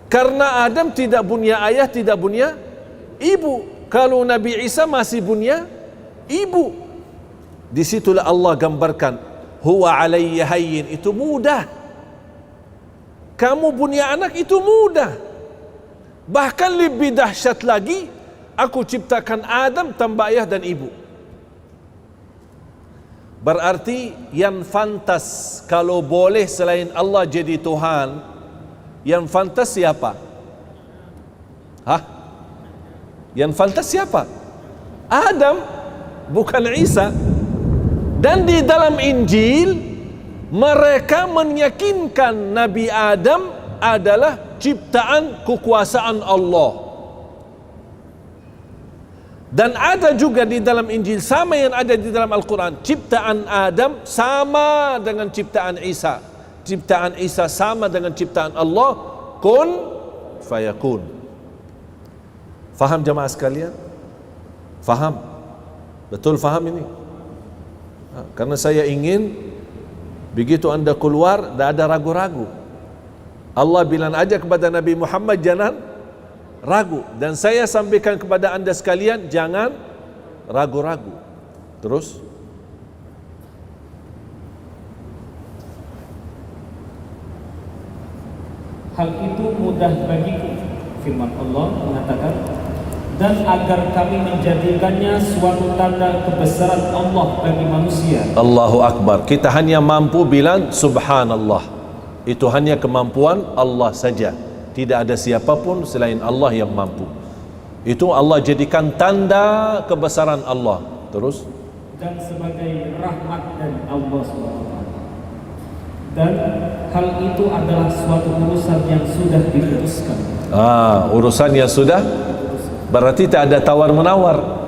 karena Adam tidak punya ayah, tidak punya ibu. Kalau Nabi Isa masih punya ibu. Disitulah Allah gambarkan, huwa alayya hayyin, itu mudah. Kamu punya anak itu mudah. Bahkan lebih dahsyat lagi, aku ciptakan Adam tanpa ayah dan ibu. Berarti yang fantas kalau boleh selain Allah jadi Tuhan, yang fantas siapa? Yang fantas siapa? Adam, bukan Isa. Dan di dalam Injil mereka meyakinkan Nabi Adam adalah ciptaan kekuasaan Allah. Dan ada juga di dalam Injil, sama yang ada di dalam Al-Quran, ciptaan Adam sama dengan ciptaan Isa. Ciptaan Isa sama dengan ciptaan Allah, kun fayakun. Faham jemaah sekalian? Faham? Betul faham ini? Karena saya ingin begitu anda keluar, tidak ada ragu-ragu. Allah bilang aja kepada Nabi Muhammad, jangan ragu. Dan saya sampaikan kepada anda sekalian, jangan ragu-ragu. Terus hal itu mudah bagiku, firman Allah mengatakan, dan agar kami menjadikannya suatu tanda kebesaran Allah bagi manusia. Allahu Akbar. Kita hanya mampu bilang subhanallah. Itu hanya kemampuan Allah saja. Tidak ada siapapun selain Allah yang mampu. Itu Allah jadikan tanda kebesaran Allah. Terus, dan sebagai rahmat dari Allah SWT. Dan hal itu adalah suatu urusan yang sudah diputuskan. Urusan yang sudah, berarti tak ada tawar-menawar.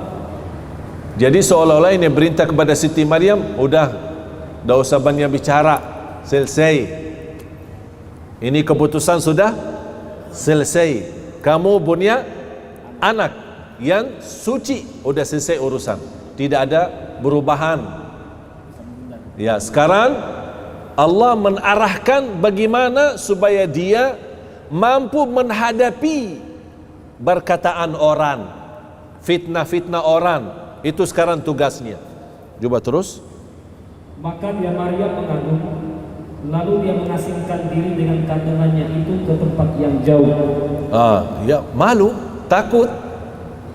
Jadi seolah-olah ini perintah kepada Siti Maryam, udah, dah usah banyak bicara, selesai. Ini keputusan sudah selesai. Kamu punya anak yang suci, udah selesai urusan. Tidak ada perubahan. Ya, sekarang Allah menarahkan bagaimana supaya dia mampu menghadapi perkataan orang, fitnah-fitnah orang. Itu sekarang tugasnya. Coba terus. Maka dia Maryam mengandung, lalu dia mengasingkan diri dengan kandungannya itu ke tempat yang jauh. Ya, malu, takut.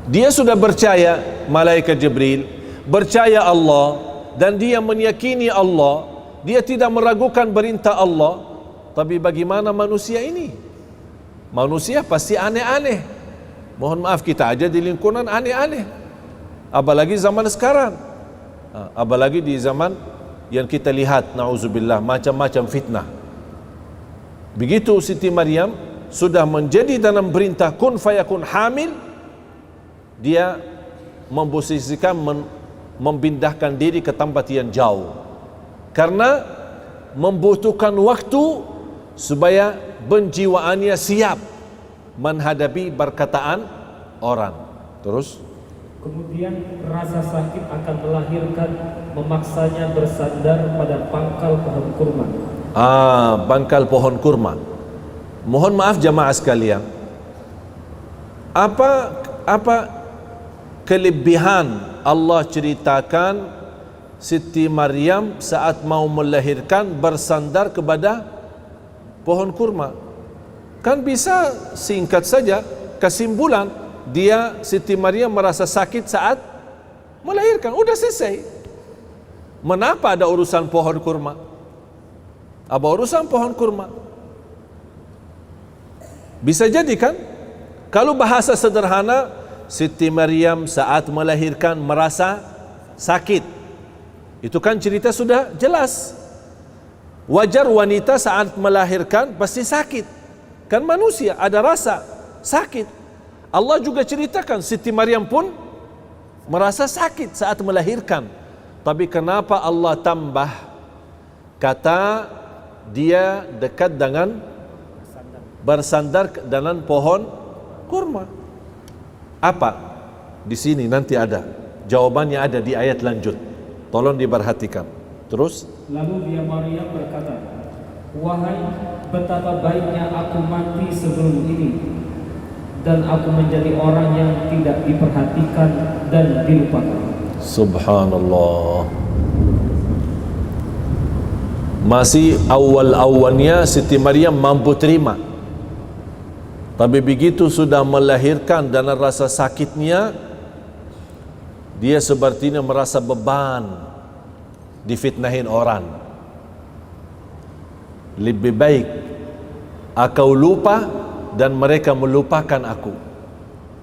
Dia sudah percaya malaikat Jibril, percaya Allah, dan dia meyakini Allah. Dia tidak meragukan perintah Allah. Tapi bagaimana manusia ini? Manusia pasti aneh-aneh. Mohon maaf, kita aja di lingkungan aneh-aneh. Apalagi zaman sekarang. Apalagi di zaman yang kita lihat, na'udzubillah, macam-macam fitnah. Begitu Siti Maryam sudah menjadi dalam perintah kun fayakun hamil, dia memposisikan memindahkan diri ke tempat yang jauh, karena membutuhkan waktu supaya penjiwaannya siap menghadapi perkataan orang. Terus kemudian rasa sakit akan melahirkan, memaksanya bersandar pada pangkal pohon kurma. Pangkal pohon kurma. Mohon maaf jamaah sekalian, apa kelebihan Allah ceritakan Siti Maryam saat mau melahirkan bersandar kepada pohon kurma? Kan bisa singkat saja kesimpulan, dia Siti Maryam merasa sakit saat melahirkan, udah selesai. Mengapa ada urusan pohon kurma? Apa urusan pohon kurma? Bisa jadi kan, kalau bahasa sederhana, Siti Maryam saat melahirkan merasa sakit, itu kan cerita sudah jelas. Wajar wanita saat melahirkan pasti sakit, kan manusia ada rasa sakit. Allah juga ceritakan Siti Maryam pun merasa sakit saat melahirkan. Tapi kenapa Allah tambah kata dia dekat dengan bersandar dengan pohon kurma? Apa? Di sini nanti ada jawabannya, ada di ayat lanjut. Tolong diperhatikan. Terus Lalu dia Maryam berkata, wahai, betapa baiknya aku mati sebelum ini, dan aku menjadi orang yang tidak diperhatikan dan dilupakan. Subhanallah. Masih awal-awalnya Siti Maryam mampu terima, tapi begitu sudah melahirkan dan rasa sakitnya, dia sepertinya merasa beban difitnahin orang. Lebih baik aku lupa dan mereka melupakan aku.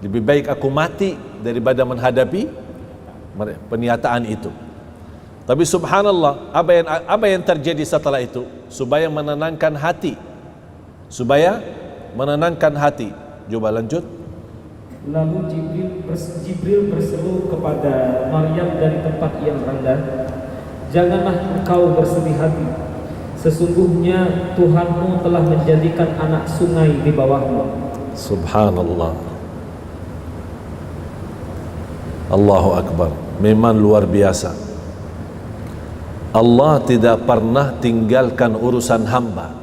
Lebih baik aku mati daripada menghadapi pernyataan itu. Tapi subhanallah, apa yang terjadi setelah itu? Supaya menenangkan hati. Coba lanjut. Lalu Jibril berseru kepada Maryam dari tempat yang rendah, janganlah engkau bersedih hati. Sesungguhnya Tuhanmu telah menjadikan anak sungai di bawahmu. Subhanallah. Allahu Akbar. Memang luar biasa. Allah tidak pernah tinggalkan urusan hamba.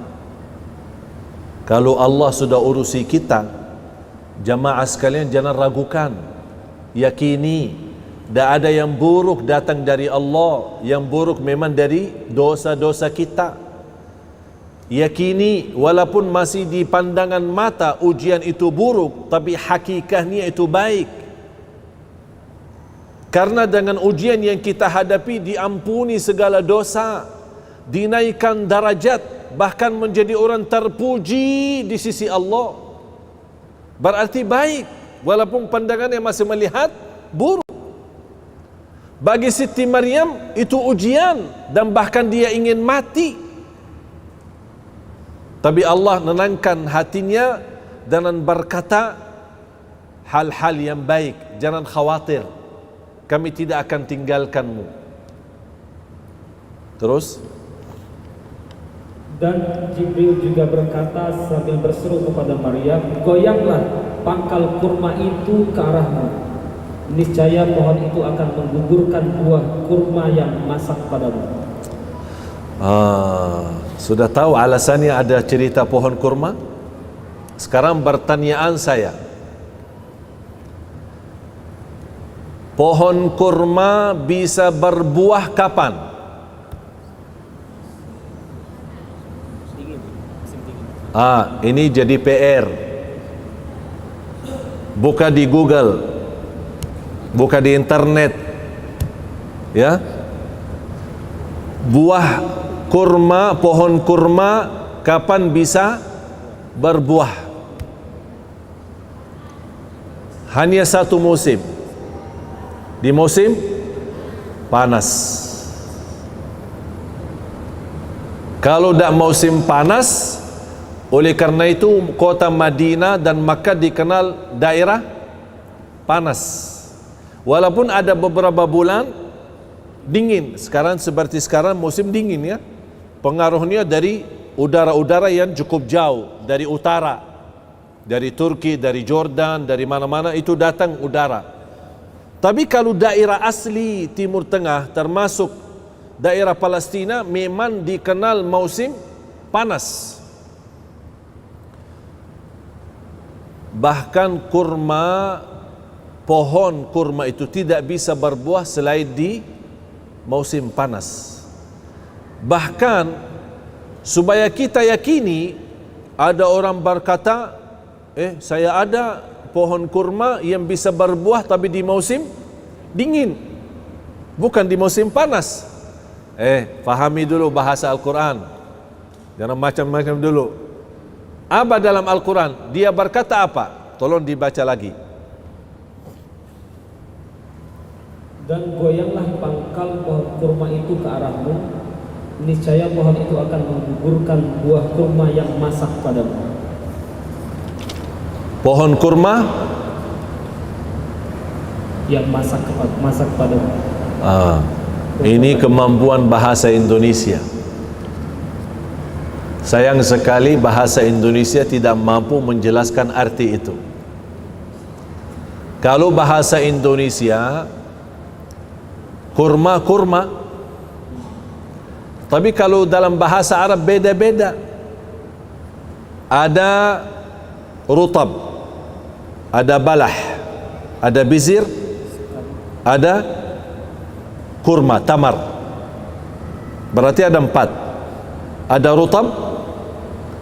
Kalau Allah sudah urusi kita, jamaah sekalian jangan ragukan, yakini tidak ada yang buruk datang dari Allah. Yang buruk memang dari dosa-dosa kita. Yakini walaupun masih di pandangan mata ujian itu buruk, tapi hakikatnya itu baik. Karena dengan ujian yang kita hadapi diampuni segala dosa, dinaikkan darajat, bahkan menjadi orang terpuji di sisi Allah. Berarti baik, walaupun pandangannya masih melihat buruk. Bagi Siti Maryam itu ujian dan bahkan dia ingin mati. Tapi Allah menenangkan hatinya dengan berkata hal-hal yang baik, jangan khawatir, kami tidak akan tinggalkanmu. Terus dan Jibril juga berkata sambil berseru kepada Maryam, goyanglah pangkal kurma itu ke arahmu. Niscaya pohon itu akan menggugurkan buah kurma yang masak padamu. Sudah tahu alasannya ada cerita pohon kurma? Sekarang pertanyaan saya, pohon kurma bisa berbuah kapan? Ini jadi PR. Buka di Google, buka di internet, ya. Buah kurma, pohon kurma kapan bisa berbuah? Hanya satu musim, di musim panas. Kalau tidak musim panas, Oleh karena itu kota Madinah dan Makkah dikenal daerah panas. Walaupun ada beberapa bulan dingin. Sekarang seperti sekarang musim dingin ya. Pengaruhnya dari udara-udara yang cukup jauh dari utara, dari Turki, dari Jordan, dari mana-mana itu datang udara. Tapi kalau daerah asli Timur Tengah termasuk daerah Palestina memang dikenal musim panas. Bahkan kurma, pohon kurma itu tidak bisa berbuah selain di musim panas. Bahkan supaya kita yakini, ada orang berkata, saya ada pohon kurma yang bisa berbuah tapi di musim dingin, bukan di musim panas. Fahami dulu bahasa Al-Quran, jangan macam-macam dulu. Apa dalam Al-Quran? Dia berkata apa? Tolong dibaca lagi. Dan goyanglah pangkal pohon kurma itu ke arahmu, niscaya pohon itu akan menggugurkan buah kurma yang masak padamu. Pohon kurma yang masak padamu. Ini kemampuan bahasa Indonesia. Sayang sekali bahasa Indonesia tidak mampu menjelaskan arti itu. Kalau bahasa Indonesia kurma, kurma. Tapi kalau dalam bahasa Arab beda-beda. Ada rutab, ada balah, ada bizir, ada kurma, tamar. Berarti ada 4. Ada rutab,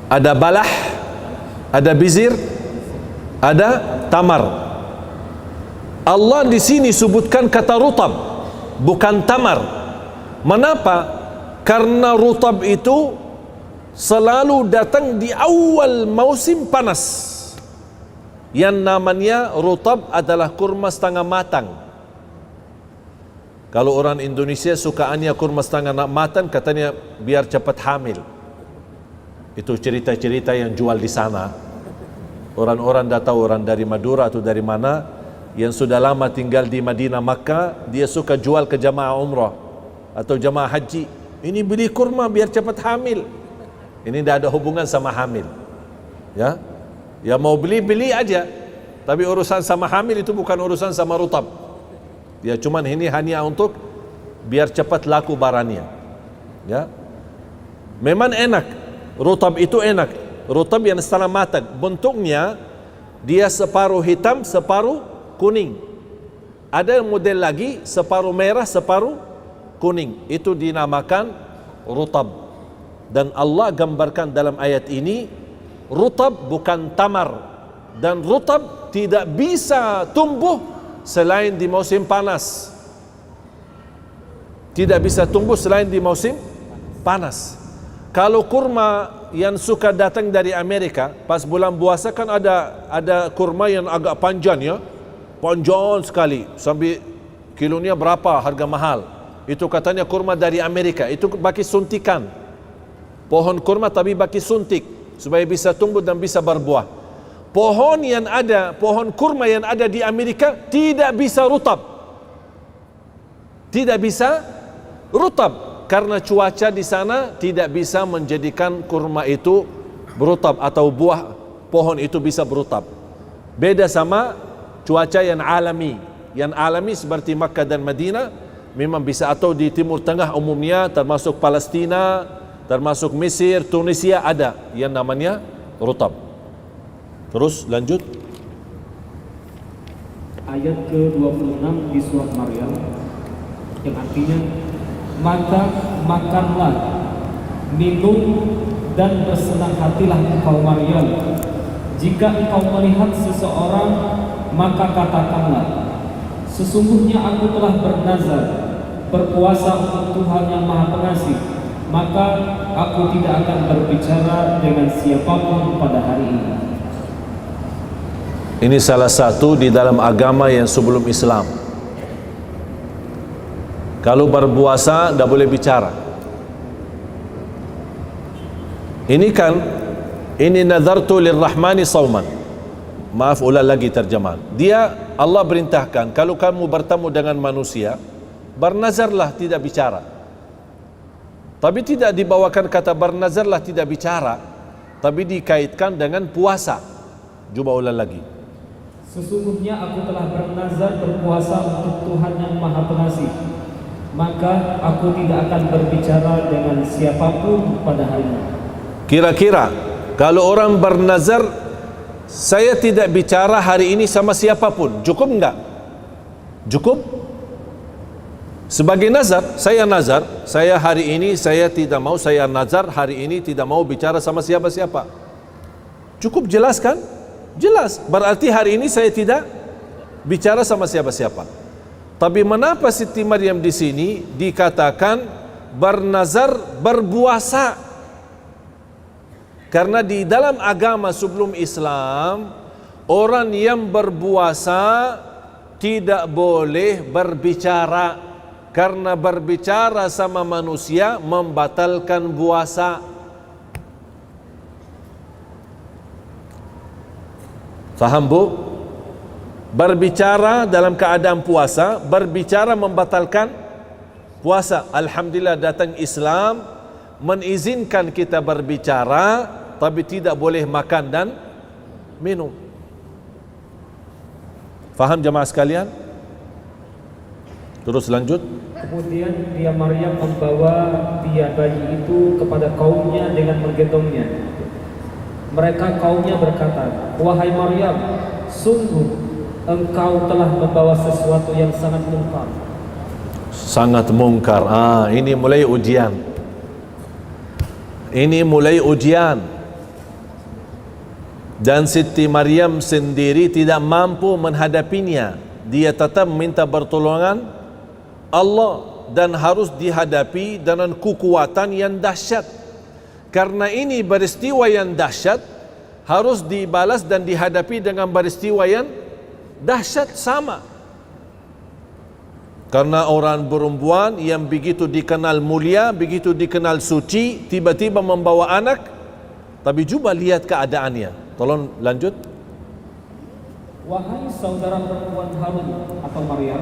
ada balah, ada bizir, ada tamar. Allah di sini sebutkan kata rutab, bukan tamar. Mengapa? Karena rutab itu selalu datang di awal musim panas. Yang namanya rutab adalah kurma setengah matang. Kalau orang Indonesia sukaannya kurma setengah matang, katanya biar cepat hamil. Itu cerita-cerita yang jual di sana. Orang-orang dah tahu, orang dari Madura atau dari mana yang sudah lama tinggal di Madinah, Makkah, dia suka jual ke jamaah umrah atau jamaah haji. Ini beli kurma biar cepat hamil. Ini tidak ada hubungan sama hamil. Ya, ya mau beli aja. Tapi urusan sama hamil itu bukan urusan sama rutab. Ya cuman ini hanya untuk biar cepat laku barangnya. Ya, memang enak. Rutab itu enak. Rutab yang setengah matang. Bentuknya dia separuh hitam, separuh kuning. Ada model lagi separuh merah, separuh kuning. Itu dinamakan rutab. Dan Allah gambarkan dalam ayat ini, rutab bukan tamar. Dan rutab tidak bisa tumbuh selain di musim panas. Tidak bisa tumbuh selain di musim panas. Kalau kurma yang suka datang dari Amerika, pas bulan puasa kan ada kurma yang agak panjang ya. Panjang sekali, sampai kilonya berapa, harga mahal. Itu katanya kurma dari Amerika. Itu bagi suntikan. Pohon kurma tapi bagi suntik supaya bisa tumbuh dan bisa berbuah. Pohon kurma yang ada di Amerika tidak bisa rutab. Tidak bisa rutab karena cuaca di sana tidak bisa menjadikan kurma itu berutab atau buah pohon itu bisa berutab. Beda sama cuaca yang alami. Yang alami seperti Makkah dan Madinah memang bisa, atau di Timur Tengah umumnya termasuk Palestina, termasuk Mesir, Tunisia ada yang namanya rutab. Terus lanjut. Ayat ke-26 di surat Maryam yang artinya, maka makanlah, minum dan bersenang hatilah engkau Maryam. Jika engkau melihat seseorang, maka katakanlah, sesungguhnya aku telah bernazar berpuasa untuk Tuhan yang Maha Pengasih, maka aku tidak akan berbicara dengan siapapun pada hari ini. Ini salah satu di dalam agama yang sebelum Islam. Kalau berpuasa tidak boleh bicara. Ini kan Ini nazartu lirrahmani sauman. Maaf, ulang lagi terjemahan. Dia, Allah perintahkan, kalau kamu bertemu dengan manusia, bernazarlah, tidak bicara. Tapi tidak dibawakan kata bernazarlah tidak bicara, tapi dikaitkan dengan puasa. Cuba ulang lagi. Sesungguhnya aku telah bernazar berpuasa untuk Tuhan yang Maha Pengasih, maka aku tidak akan berbicara dengan siapapun pada harinya. Kira-kira kalau orang bernazar, saya tidak bicara hari ini sama siapapun, cukup enggak? Cukup? Sebagai nazar, saya hari ini saya tidak mau, saya nazar hari ini tidak mau bicara sama siapa-siapa. Cukup jelas kan? Jelas. Berarti hari ini saya tidak bicara sama siapa-siapa. Tapi mengapa Siti Maryam di sini dikatakan bernazar berpuasa? Karena di dalam agama sebelum Islam, orang yang berpuasa tidak boleh berbicara, karena berbicara sama manusia membatalkan puasa. Faham bu? Berbicara dalam keadaan puasa, berbicara membatalkan puasa. Alhamdulillah datang Islam mengizinkan kita berbicara, tapi tidak boleh makan dan minum. Faham jemaah sekalian? Terus lanjut. Kemudian dia Maryam membawa dia bayi itu kepada kaumnya dengan menggendongnya. Mereka kaumnya berkata, "Wahai Maryam, sungguh engkau telah membawa sesuatu yang sangat mungkar." Sangat mungkar. Ini mulai ujian. Ini mulai ujian. Dan Siti Maryam sendiri tidak mampu menghadapinya. Dia tetap minta pertolongan Allah dan harus dihadapi dengan kekuatan yang dahsyat. Karena ini peristiwa yang dahsyat, harus dibalas dan dihadapi dengan peristiwa yang dahsyat sama. Karena orang perempuan yang begitu dikenal mulia, begitu dikenal suci, tiba-tiba membawa anak. Tapi coba lihat keadaannya. Tolong lanjut. Wahai saudara perempuan Harun atau Maryam,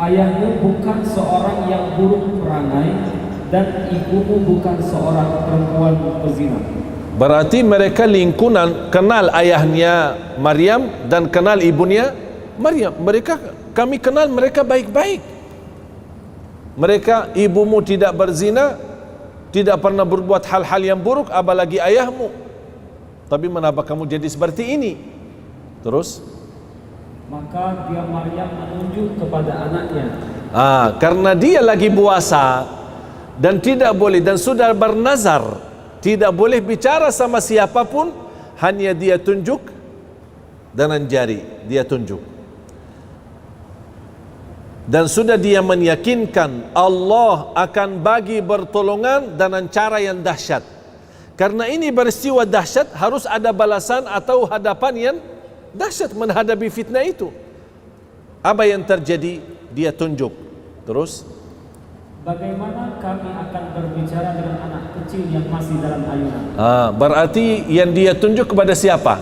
ayahmu bukan seorang yang buruk perangai dan ibumu bukan seorang perempuan pezina. Berarti mereka lingkungan kenal ayahnya Maryam dan kenal ibunya Maryam. Kami kenal mereka baik-baik. Mereka, ibumu tidak berzina, tidak pernah berbuat hal-hal yang buruk, apalagi ayahmu. Tapi mengapa kamu jadi seperti ini? Terus? Maka dia Maryam menunjuk kepada anaknya. Karena dia lagi puasa dan tidak boleh, dan sudah bernazar tidak boleh bicara sama siapapun, hanya dia tunjuk dengan jari, dia tunjuk. Dan sudah dia meyakinkan Allah akan bagi pertolongan dengan cara yang dahsyat. Karena ini peristiwa dahsyat, harus ada balasan atau hadapan yang dahsyat menghadapi fitnah itu. Apa yang terjadi? Dia tunjuk. Terus? Bagaimana kami akan berbicara dengan anak kecil yang masih dalam ayunan? Berarti yang dia tunjuk kepada siapa?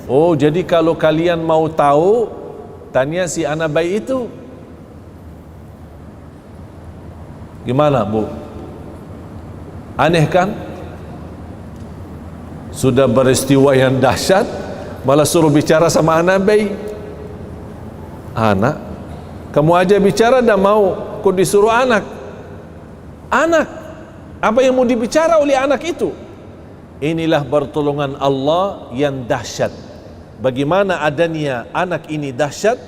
Oh, jadi kalau kalian mau tahu, tanya si anak bayi itu. Gimana bu? Aneh kan? Sudah peristiwa yang dahsyat, malah suruh bicara sama anak bayi. Anak, kamu aja bicara dah mau, kok disuruh anak? Anak, apa yang mau dibicara oleh anak itu? Inilah pertolongan Allah yang dahsyat. Bagaimana adanya anak ini dahsyat,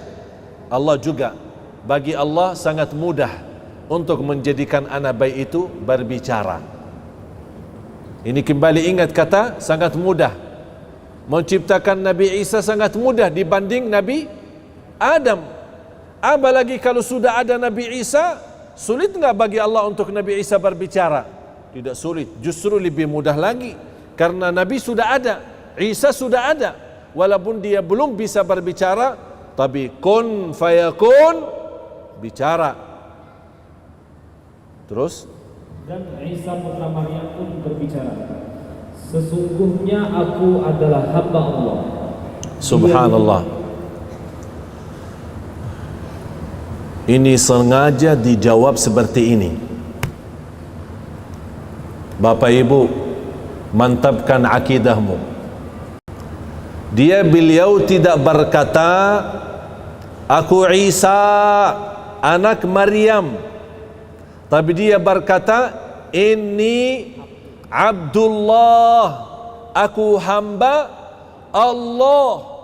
Allah juga, bagi Allah sangat mudah untuk menjadikan anak bayi itu berbicara. Ini kembali ingat kata sangat mudah. Menciptakan Nabi Isa sangat mudah dibanding Nabi Adam. Apalagi kalau sudah ada Nabi Isa, sulit enggak bagi Allah untuk Nabi Isa berbicara? Tidak sulit, justru lebih mudah lagi. Karena Nabi sudah ada, Isa sudah ada. Walaupun dia belum bisa berbicara, tapi kun fayakun, bicara. Terus? Dan Isa putra Maryam pun berbicara, sesungguhnya aku adalah hamba Allah. Subhanallah. Ini sengaja dijawab seperti ini. Bapak Ibu, mantapkan akidahmu. Beliau tidak berkata aku Isa anak Maryam, tapi dia berkata inni Abdullah, aku hamba Allah.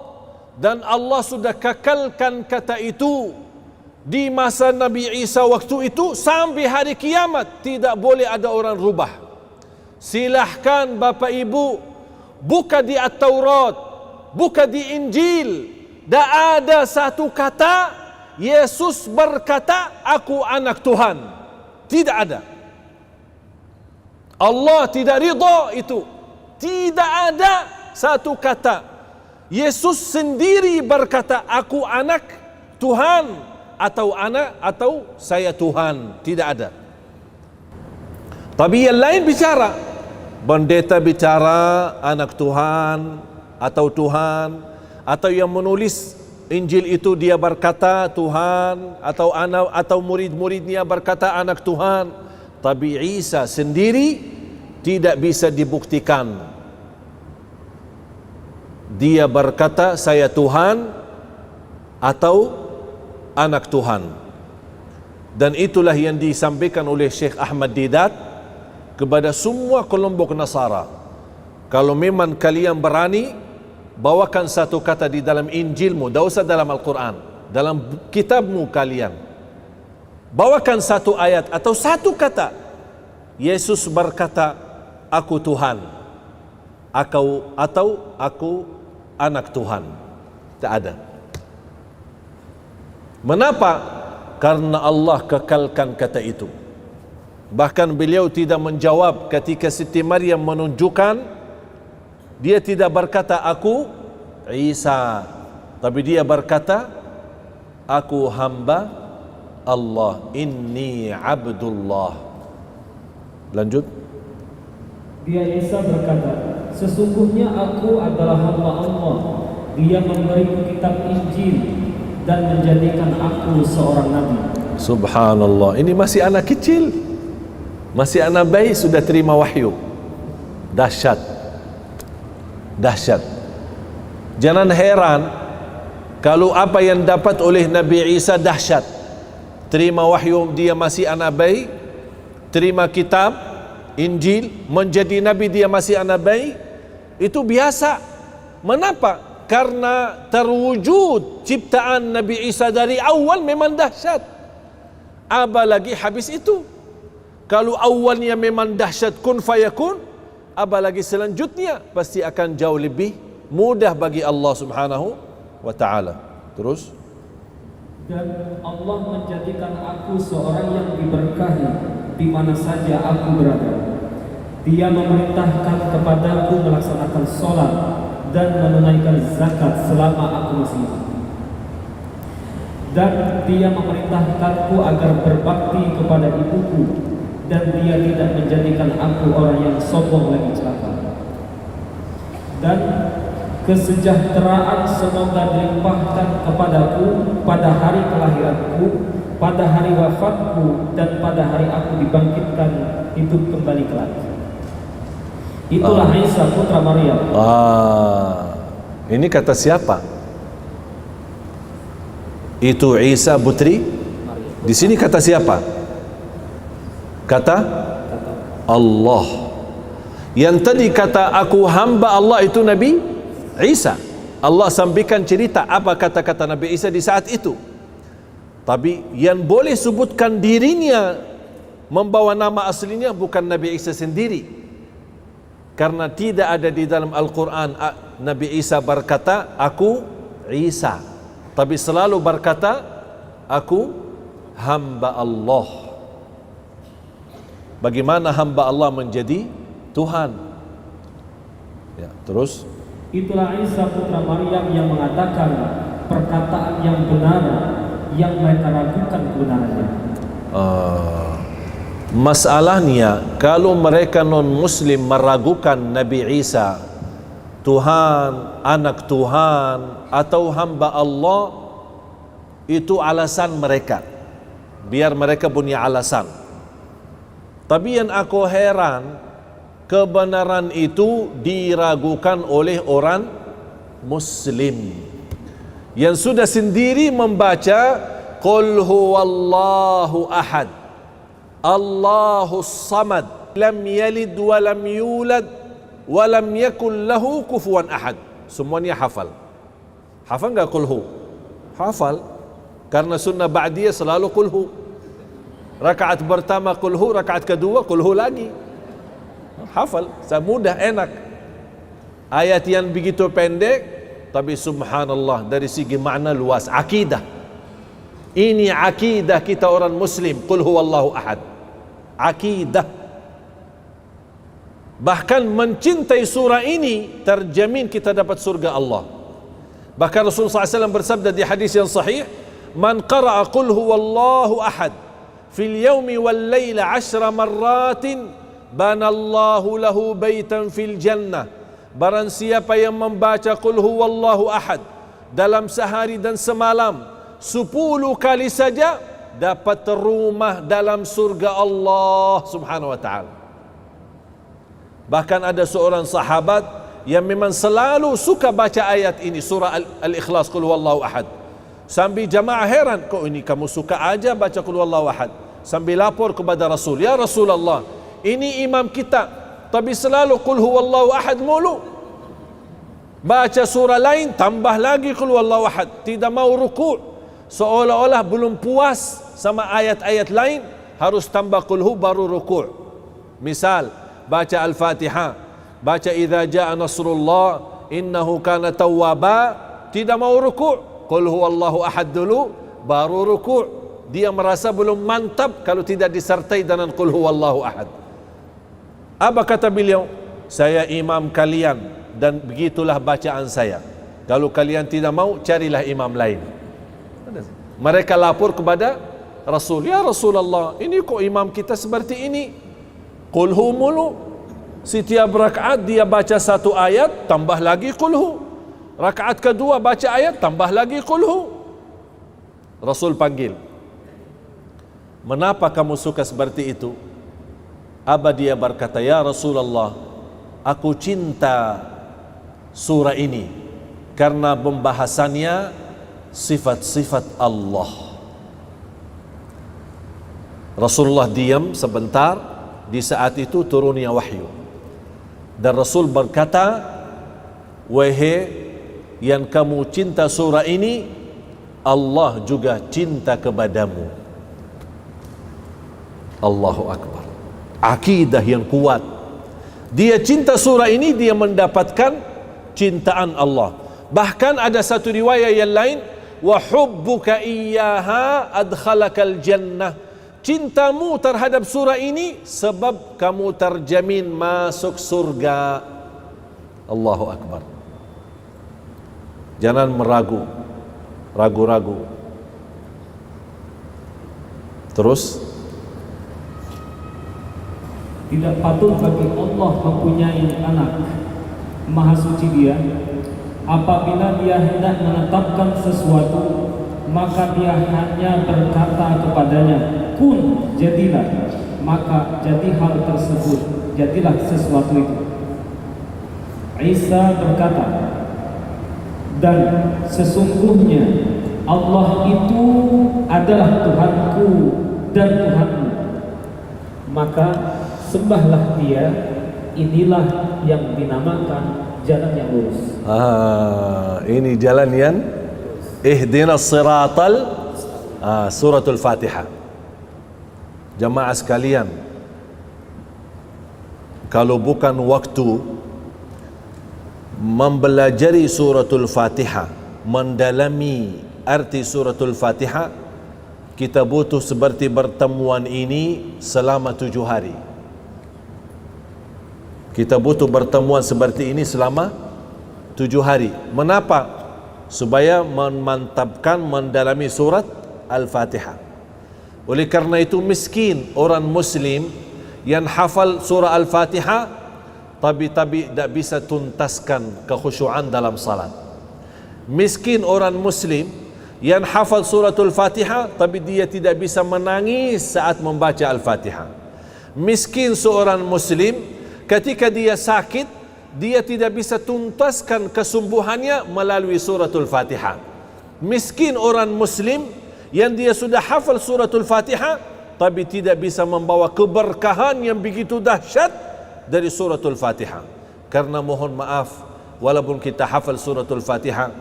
Dan Allah sudah kekalkan kata itu di masa Nabi Isa waktu itu sampai hari kiamat. Tidak boleh ada orang rubah. Silahkan Bapak Ibu buka di At-Taurat, buka di Injil, tidak ada satu kata Yesus berkata aku anak Tuhan. Tidak ada. Allah tidak ridha itu. Tidak ada satu kata Yesus sendiri berkata aku anak Tuhan atau saya Tuhan. Tidak ada. Tapi yang lain bicara, pendeta bicara anak Tuhan atau Tuhan, atau yang menulis Injil itu dia berkata Tuhan, atau anak atau murid-muridnya berkata anak Tuhan. Tapi Isa sendiri tidak bisa dibuktikan. Dia berkata saya Tuhan atau anak Tuhan. Dan itulah yang disampaikan oleh Syekh Ahmad Didat kepada semua kelompok Nasara. Kalau memang kalian berani, bawakan satu kata di dalam Injilmu, tidak usah dalam Al-Quran, dalam kitabmu kalian, bawakan satu ayat atau satu kata Yesus berkata aku Tuhan atau aku anak Tuhan. Tak ada. Mengapa? Karena Allah kekalkan kata itu. Bahkan beliau tidak menjawab ketika Siti Maryam menunjukkan. Dia tidak berkata aku Isa, tapi dia berkata aku hamba Allah, inni Abdullah. Lanjut. Dia Isa berkata, sesungguhnya aku adalah hamba Allah. Dia memberiku kitab Injil dan menjadikan aku seorang nabi. Subhanallah. Ini masih anak kecil, masih anak bayi sudah terima wahyu. Dahsyat. Dahsyat. Jangan heran kalau apa yang dapat oleh Nabi Isa dahsyat. Terima wahyu dia masih anak bayi, terima kitab Injil, menjadi nabi dia masih anak bayi, itu biasa. Mengapa? Karena terwujud ciptaan Nabi Isa dari awal memang dahsyat. Apalagi habis itu. Kalau awalnya memang dahsyat kun fayakun, apalagi selanjutnya pasti akan jauh lebih mudah bagi Allah Subhanahu wa taala. Terus, dan Allah menjadikan aku seorang yang diberkahi di mana saja aku berada. Dia memerintahkan kepadaku melaksanakan sholat dan menunaikan zakat selama aku masih hidup. Dan dia memerintahkanku agar berbakti kepada ibuku, dan dia tidak menjadikan aku orang yang sombong lagi celaka. Dan kesejahteraan semoga dilimpahkan kepadaku pada hari kelahiranku, pada hari wafatku, dan pada hari aku dibangkitkan hidup kembali kelak. Itulah Isa putra Maryam. Ini kata siapa? Itu Isa putri. Di sini kata siapa? Kata Allah. Yang tadi kata aku hamba Allah itu Nabi Isa. Allah sampaikan cerita apa kata-kata Nabi Isa di saat itu. Tapi yang boleh sebutkan dirinya membawa nama aslinya bukan Nabi Isa sendiri. Karena tidak ada di dalam Al-Quran Nabi Isa berkata aku Isa, tapi selalu berkata aku hamba Allah. Bagaimana hamba Allah menjadi Tuhan? Ya, terus itulah Isa putra Maryam yang mengatakan perkataan yang benar yang mereka ragukan kebenarannya. Masalahnya, kalau mereka non-Muslim meragukan Nabi Isa Tuhan, anak Tuhan atau hamba Allah, itu alasan mereka, biar mereka punya alasan. Tapi yang aku heran, kebenaran itu diragukan oleh orang Muslim yang sudah sendiri membaca Qul huwallahu ahad Allahus samad lam yalid wa lam yulad wa lam yakul lahu kufuwan ahad. Semuanya hafal. Hafal enggak Qul hu? Hafal. Karena sunnah ba'diyah selalu Qul hu. Rakaat pertama Qul hu, rakaat kedua Qul hu lagi. Hafal, mudah, enak. Ayat yang begitu pendek, tapi subhanallah dari segi makna luas. Akidah. Ini akidah kita orang Muslim. Qul huwallahu ahad. Akidah. Bahkan mencintai surah ini terjamin kita dapat surga Allah. Bahkan Rasulullah SAW bersabda di hadis yang sahih, "Man qara'a qul huwallahu ahad fil yawmi wal layla 10 marratin banallahu lahu baitan fil jannah." Barang siapa yang membaca qul huwallahu ahad dalam sehari dan semalam 10 kali saja, dapat rumah dalam surga Allah Subhanahu wa taala. Bahkan ada seorang sahabat yang memang selalu suka baca ayat ini, surah Al-Ikhlas, Qul huwallahu ahad. Sambil jamaah heran, kok ini kamu suka aja baca Qul huwallahu ahad? Sambil lapor kepada Rasul, "Ya Rasulullah, ini imam kita, tapi selalu Qul huwallahu ahad mulu. Baca surah lain tambah lagi Qul huwallahu ahad, tidak mau ruku', seolah-olah belum puas sama ayat-ayat lain, harus tambah Qul hu baru ruku'." Misal baca Al-Fatihah, baca idza jaa nasrullah innahu kana tawwaba, tidak mau ruku', Qul huwallahu ahad dulu baru ruku'. Dia merasa belum mantap kalau tidak disertai dengan Qul huwallahu ahad. Apa kata beliau? "Saya imam kalian dan begitulah bacaan saya. Kalau kalian tidak mau, carilah imam lain." Mereka lapor kepada Rasul, "Ya Rasulullah, ini kok imam kita seperti ini? Qul hu mulu. Setiap rakaat dia baca satu ayat, tambah lagi Qul hu. Rakaat kedua baca ayat, tambah lagi Qul hu." Rasul panggil, "Mengapa kamu suka seperti itu?" Dia berkata, "Ya Rasulullah, aku cinta surah ini karena pembahasannya sifat-sifat Allah." Rasulullah diam sebentar. Di saat itu turunnya wahyu, dan Rasul berkata, "Wahai yang kamu cinta surah ini, Allah juga cinta kepadamu." Allahu Akbar. Akidah yang kuat. Dia cinta surah ini, dia mendapatkan cintaan Allah. Bahkan ada satu riwayat yang lain, "Wa hubbuka iyyaha adkhalakal jannah." Cintamu terhadap surah ini sebab kamu terjamin masuk surga. Allahu Akbar. Jangan ragu-ragu. Terus, tidak patut bagi Allah mempunyai anak. Maha suci Dia. Apabila Dia hendak menetapkan sesuatu, maka Dia hanya berkata kepadanya, "Kun, jadilah." Maka jadi hal tersebut, jadilah sesuatu itu. Isa berkata, "Dan sesungguhnya Allah itu adalah Tuhanku dan Tuhanmu. Maka sembahlah Dia, inilah yang dinamakan jalan yang lurus." Ini jalan yang ihdinas siratal, suratul Fatihah. Jamaah sekalian, kalau bukan waktu mempelajari suratul Fatihah, mendalami arti suratul Fatihah, kita butuh seperti pertemuan ini selama 7 hari. Kita butuh pertemuan seperti ini selama 7 hari. Mengapa? Supaya memantapkan mendalami surat Al-Fatihah. Oleh karena itu miskin orang Muslim yang hafal surah Al-Fatihah tapi tidak bisa tuntaskan kekhusyuan dalam salat. Miskin orang Muslim yang hafal suratul Fatihah tapi dia tidak bisa menangis saat membaca Al-Fatihah. Miskin seorang Muslim ketika dia sakit, dia tidak bisa tuntaskan kesembuhannya melalui suratul Fatihah. Miskin orang Muslim yang dia sudah hafal suratul Fatihah tapi tidak bisa membawa keberkahan yang begitu dahsyat dari suratul Fatihah. Karena mohon maaf, walaupun kita hafal suratul Fatihah,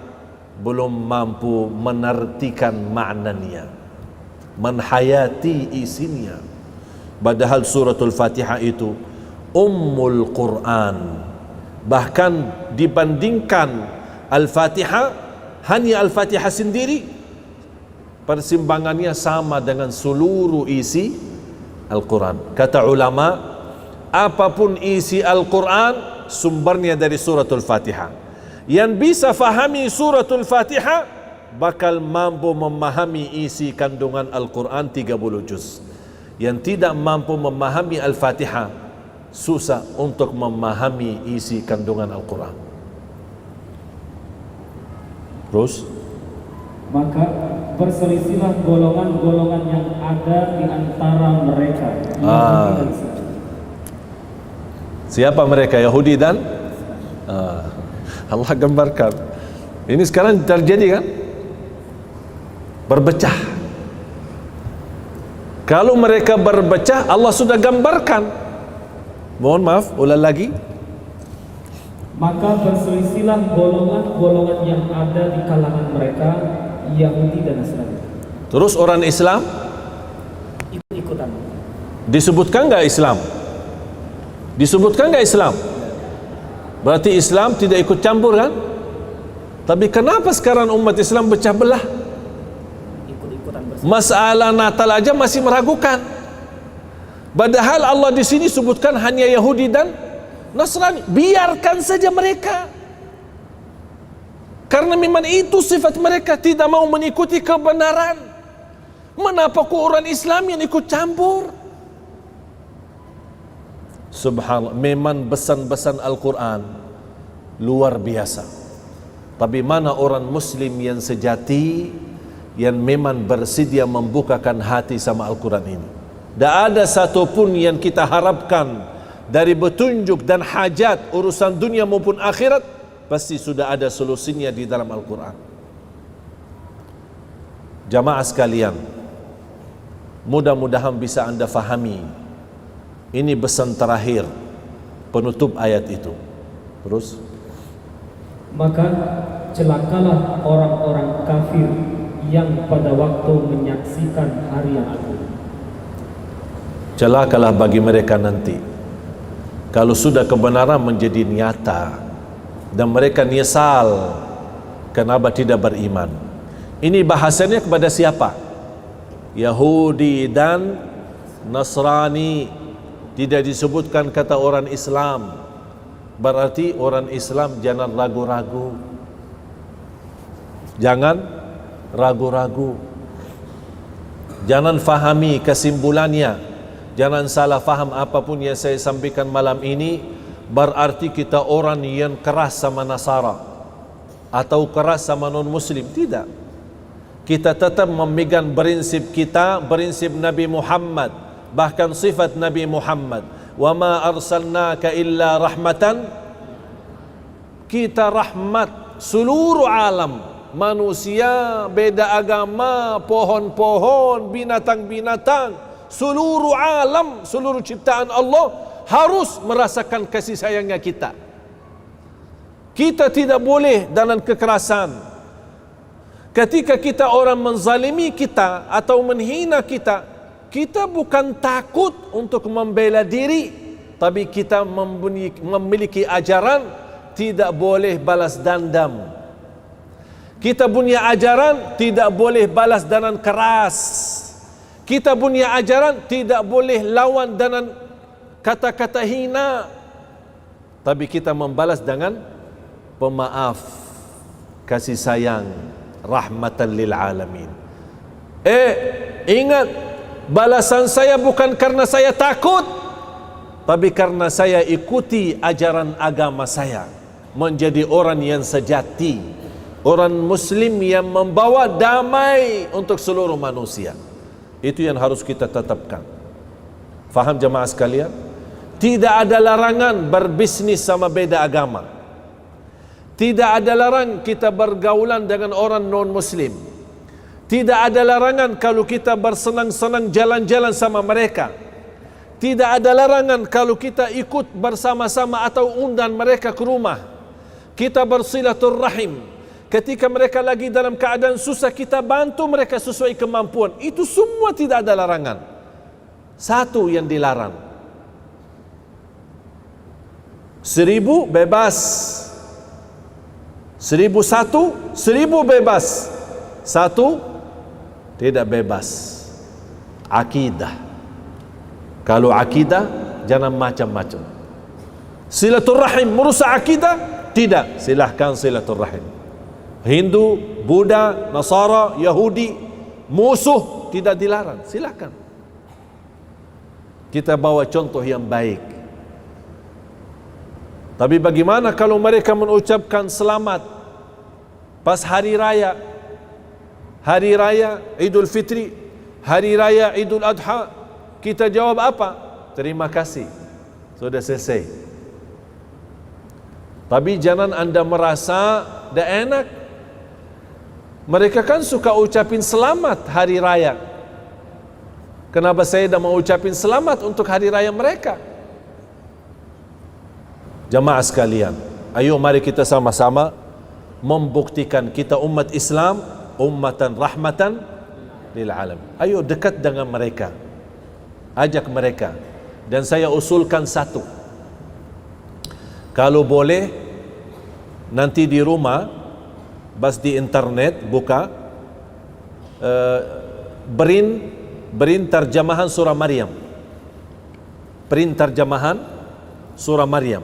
belum mampu menartikan maknanya, menhayati isinya. Padahal suratul Fatihah itu Ummul Quran. Bahkan dibandingkan Al-Fatihah, hanya Al-Fatihah sendiri persimbangannya sama dengan seluruh isi Al-Quran. Kata ulama, apapun isi Al-Quran sumbernya dari suratul Fatihah. Yang bisa fahami suratul Fatihah bakal mampu memahami isi kandungan Al-Quran 30 juz. Yang tidak mampu memahami Al-Fatihah susah untuk memahami isi kandungan Al-Quran. Terus Maka berselisihlah golongan-golongan yang ada di antara mereka. Siapa mereka? Yahudi dan Allah gambarkan. Ini sekarang terjadi kan? Berpecah. Kalau mereka berpecah, Allah sudah gambarkan. Mohon maaf, ulang lagi. Maka berselisihlah golongan-golongan yang ada di kalangan mereka, Yahudi dan Nasrani. Terus orang Islam Ikut-ikutan. disebutkan enggak Islam? Disebutkan enggak Islam? Berarti Islam tidak ikut campur kan? Tapi kenapa sekarang umat Islam pecah belah? Ikut-ikutan bersama. Masalah Natal aja masih meragukan. Padahal Allah di sini sebutkan hanya Yahudi dan Nasrani. Biarkan saja mereka. Karena memang itu sifat mereka, tidak mau mengikuti kebenaran. Kenapa kok orang Islam yang ikut campur? Subhanallah, memang pesan-pesan Al-Quran luar biasa. Tapi mana orang Muslim yang sejati, yang memang bersedia membukakan hati sama Al-Quran ini? Tak ada satupun yang kita harapkan dari petunjuk dan hajat urusan dunia maupun akhirat, pasti sudah ada solusinya di dalam Al-Quran. Jamaah sekalian, mudah-mudahan bisa anda fahami. Ini pesan terakhir penutup ayat itu. Terus, maka celakalah orang-orang kafir yang pada waktu menyaksikan hari yang agung. celakalah bagi mereka nanti kalau sudah kebenaran menjadi nyata dan mereka nyesal kenapa tidak beriman. Ini bahasanya kepada siapa? Yahudi dan Nasrani. Tidak disebutkan kata orang Islam. Berarti orang Islam jangan ragu-ragu. Jangan ragu-ragu. Jangan fahami kesimpulannya. Jangan salah faham apapun yang saya sampaikan malam ini berarti kita orang yang keras sama Nasara atau keras sama non-Muslim. Tidak. Kita tetap memegang prinsip kita, prinsip Nabi Muhammad, bahkan sifat Nabi Muhammad. Wa ma arsalnaka illa rahmatan. Kita rahmat seluruh alam, manusia, beda agama, pohon-pohon, binatang-binatang, seluruh alam, seluruh ciptaan Allah harus merasakan kasih sayangnya kita. Kita tidak boleh dalam kekerasan. Ketika kita orang menzalimi kita atau menghina kita, kita bukan takut untuk membela diri, tapi kita memiliki ajaran tidak boleh balas dendam. Kita punya ajaran tidak boleh balas dengan keras. Kita punya ajaran tidak boleh lawan dengan kata-kata hina, tapi kita membalas dengan pemaaf, kasih sayang, rahmatan lil alamin. Ingat, balasan saya bukan karena saya takut, tapi karena saya ikuti ajaran agama saya, menjadi orang yang sejati, orang muslim yang membawa damai untuk seluruh manusia. Itu yang harus kita tetapkan. Faham jemaah sekalian? Tidak ada larangan berbisnis sama beda agama. Tidak ada larangan kita bergaulan dengan orang non-muslim. Tidak ada larangan kalau kita bersenang-senang jalan-jalan sama mereka. Tidak ada larangan kalau kita ikut bersama-sama atau undang mereka ke rumah. Kita bersilaturrahim. Ketika mereka lagi dalam keadaan susah, kita bantu mereka sesuai kemampuan. Itu semua tidak ada larangan. Satu yang dilarang, 1000 bebas, 1001 bebas, satu tidak bebas. Akidah. Kalau akidah jangan macam-macam. Silaturrahim merusak akidah? Tidak, silahkan silaturrahim. Hindu, Buddha, Nasara, Yahudi, musuh tidak dilarang, silahkan. Kita bawa contoh yang baik. Tapi bagaimana kalau mereka mengucapkan selamat pas hari raya Idul Fitri, hari raya Idul Adha, kita jawab apa? Terima kasih, sudah selesai. Tapi jangan anda merasa dah enak. Mereka kan suka ucapin selamat hari raya. Kenapa saya dah mau ucapin selamat untuk hari raya mereka? Jamaah sekalian, ayo mari kita sama-sama membuktikan kita umat Islam, ummatan rahmatan lil alam. Ayo dekat dengan mereka, ajak mereka. Dan saya usulkan satu, kalau boleh nanti di rumah, bas di internet buka berin terjemahan surah Maryam, print terjemahan surah Maryam,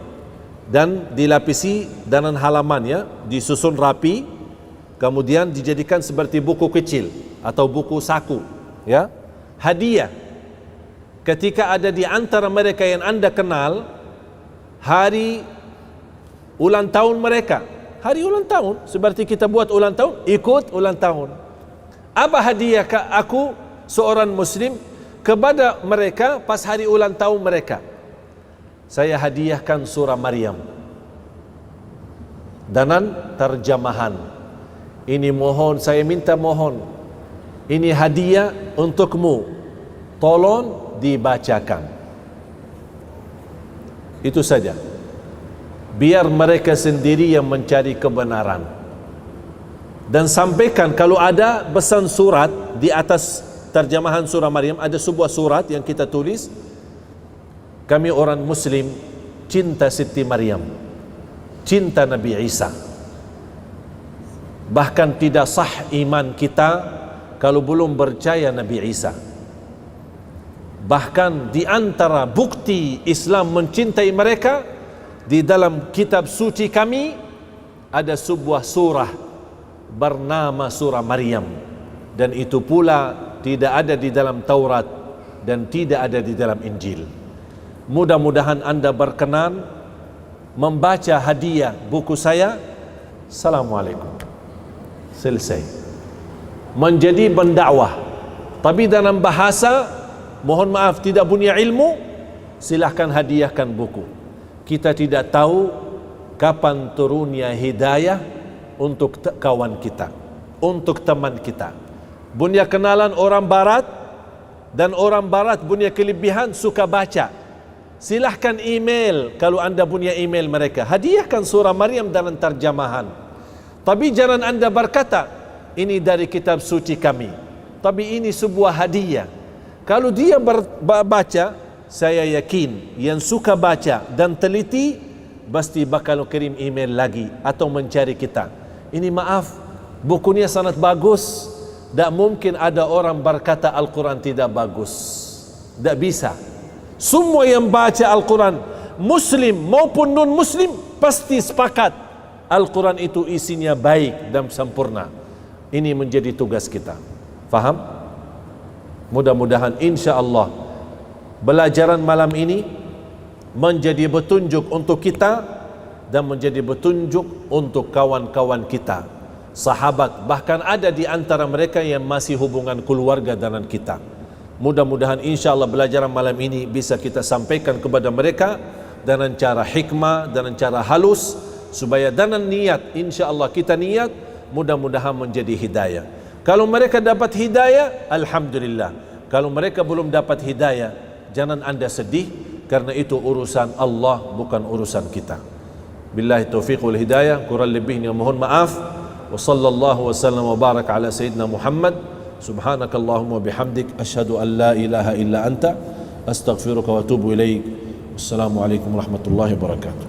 dan dilapisi dengan halamannya, disusun rapi, kemudian dijadikan seperti buku kecil atau buku saku, ya, hadiah. Ketika ada di antara mereka yang anda kenal hari ulang tahun mereka, hari ulang tahun, seperti kita buat ulang tahun, ikut ulang tahun. Apa hadiah aku seorang muslim kepada mereka pas hari ulang tahun mereka? Saya hadiahkan surah Maryam dengan terjemahan. Ini mohon, saya minta mohon, ini hadiah untukmu, tolong dibacakan. Itu saja. Biar mereka sendiri yang mencari kebenaran. Dan sampaikan kalau ada pesan surat di atas terjemahan surah Maryam, ada sebuah surat yang kita tulis, kami orang muslim cinta Siti Maryam, cinta Nabi Isa. Bahkan tidak sah iman kita kalau belum percaya Nabi Isa. Bahkan di antara bukti Islam mencintai mereka, di dalam kitab suci kami ada sebuah surah bernama surah Maryam, dan itu pula tidak ada di dalam Taurat dan tidak ada di dalam Injil. Mudah-mudahan anda berkenan membaca hadiah buku saya. Assalamualaikum, selesai. Menjadi pendakwah, tapi dalam bahasa, mohon maaf, tidak punya ilmu, silahkan hadiahkan buku. Kita tidak tahu kapan turunnya hidayah untuk kawan kita, untuk teman kita. Punya kenalan orang barat, dan orang barat punya kelebihan suka baca. Silahkan email kalau anda punya email mereka, hadiahkan surah Maryam dalam terjemahan. Tapi jangan anda berkata ini dari kitab suci kami, tapi ini sebuah hadiah. Kalau dia baca, saya yakin yang suka baca dan teliti pasti bakal kirim email lagi atau mencari kita. Ini maaf, bukunya sangat bagus. Tak mungkin ada orang berkata Al-Quran tidak bagus. Tak bisa. Semua yang baca Al-Quran, muslim maupun non-muslim, pasti sepakat Al-Quran itu isinya baik dan sempurna. Ini menjadi tugas kita. Faham? Mudah-mudahan insya Allah belajaran malam ini menjadi petunjuk untuk kita dan menjadi petunjuk untuk kawan-kawan kita, sahabat, bahkan ada di antara mereka yang masih hubungan keluarga dengan kita. Mudah-mudahan insya Allah belajaran malam ini bisa kita sampaikan kepada mereka dengan cara hikmah, dengan cara halus, supaya dengan niat, insya Allah kita niat, mudah-mudahan menjadi hidayah. Kalau mereka dapat hidayah, alhamdulillah. Kalau mereka belum dapat hidayah, jangan anda sedih, karena itu urusan Allah, bukan urusan kita. Billahi taufiq wal hidayah. Kurang lebihnya mohon maaf. Wa sallallahu wasallam wa barak ala sayyidina Muhammad. Subhanakallahumma bihamdik asyhadu an la ilaha illa anta astaghfiruka wa atubu ilaik. Wassalamualaikum warahmatullahi wabarakatuh.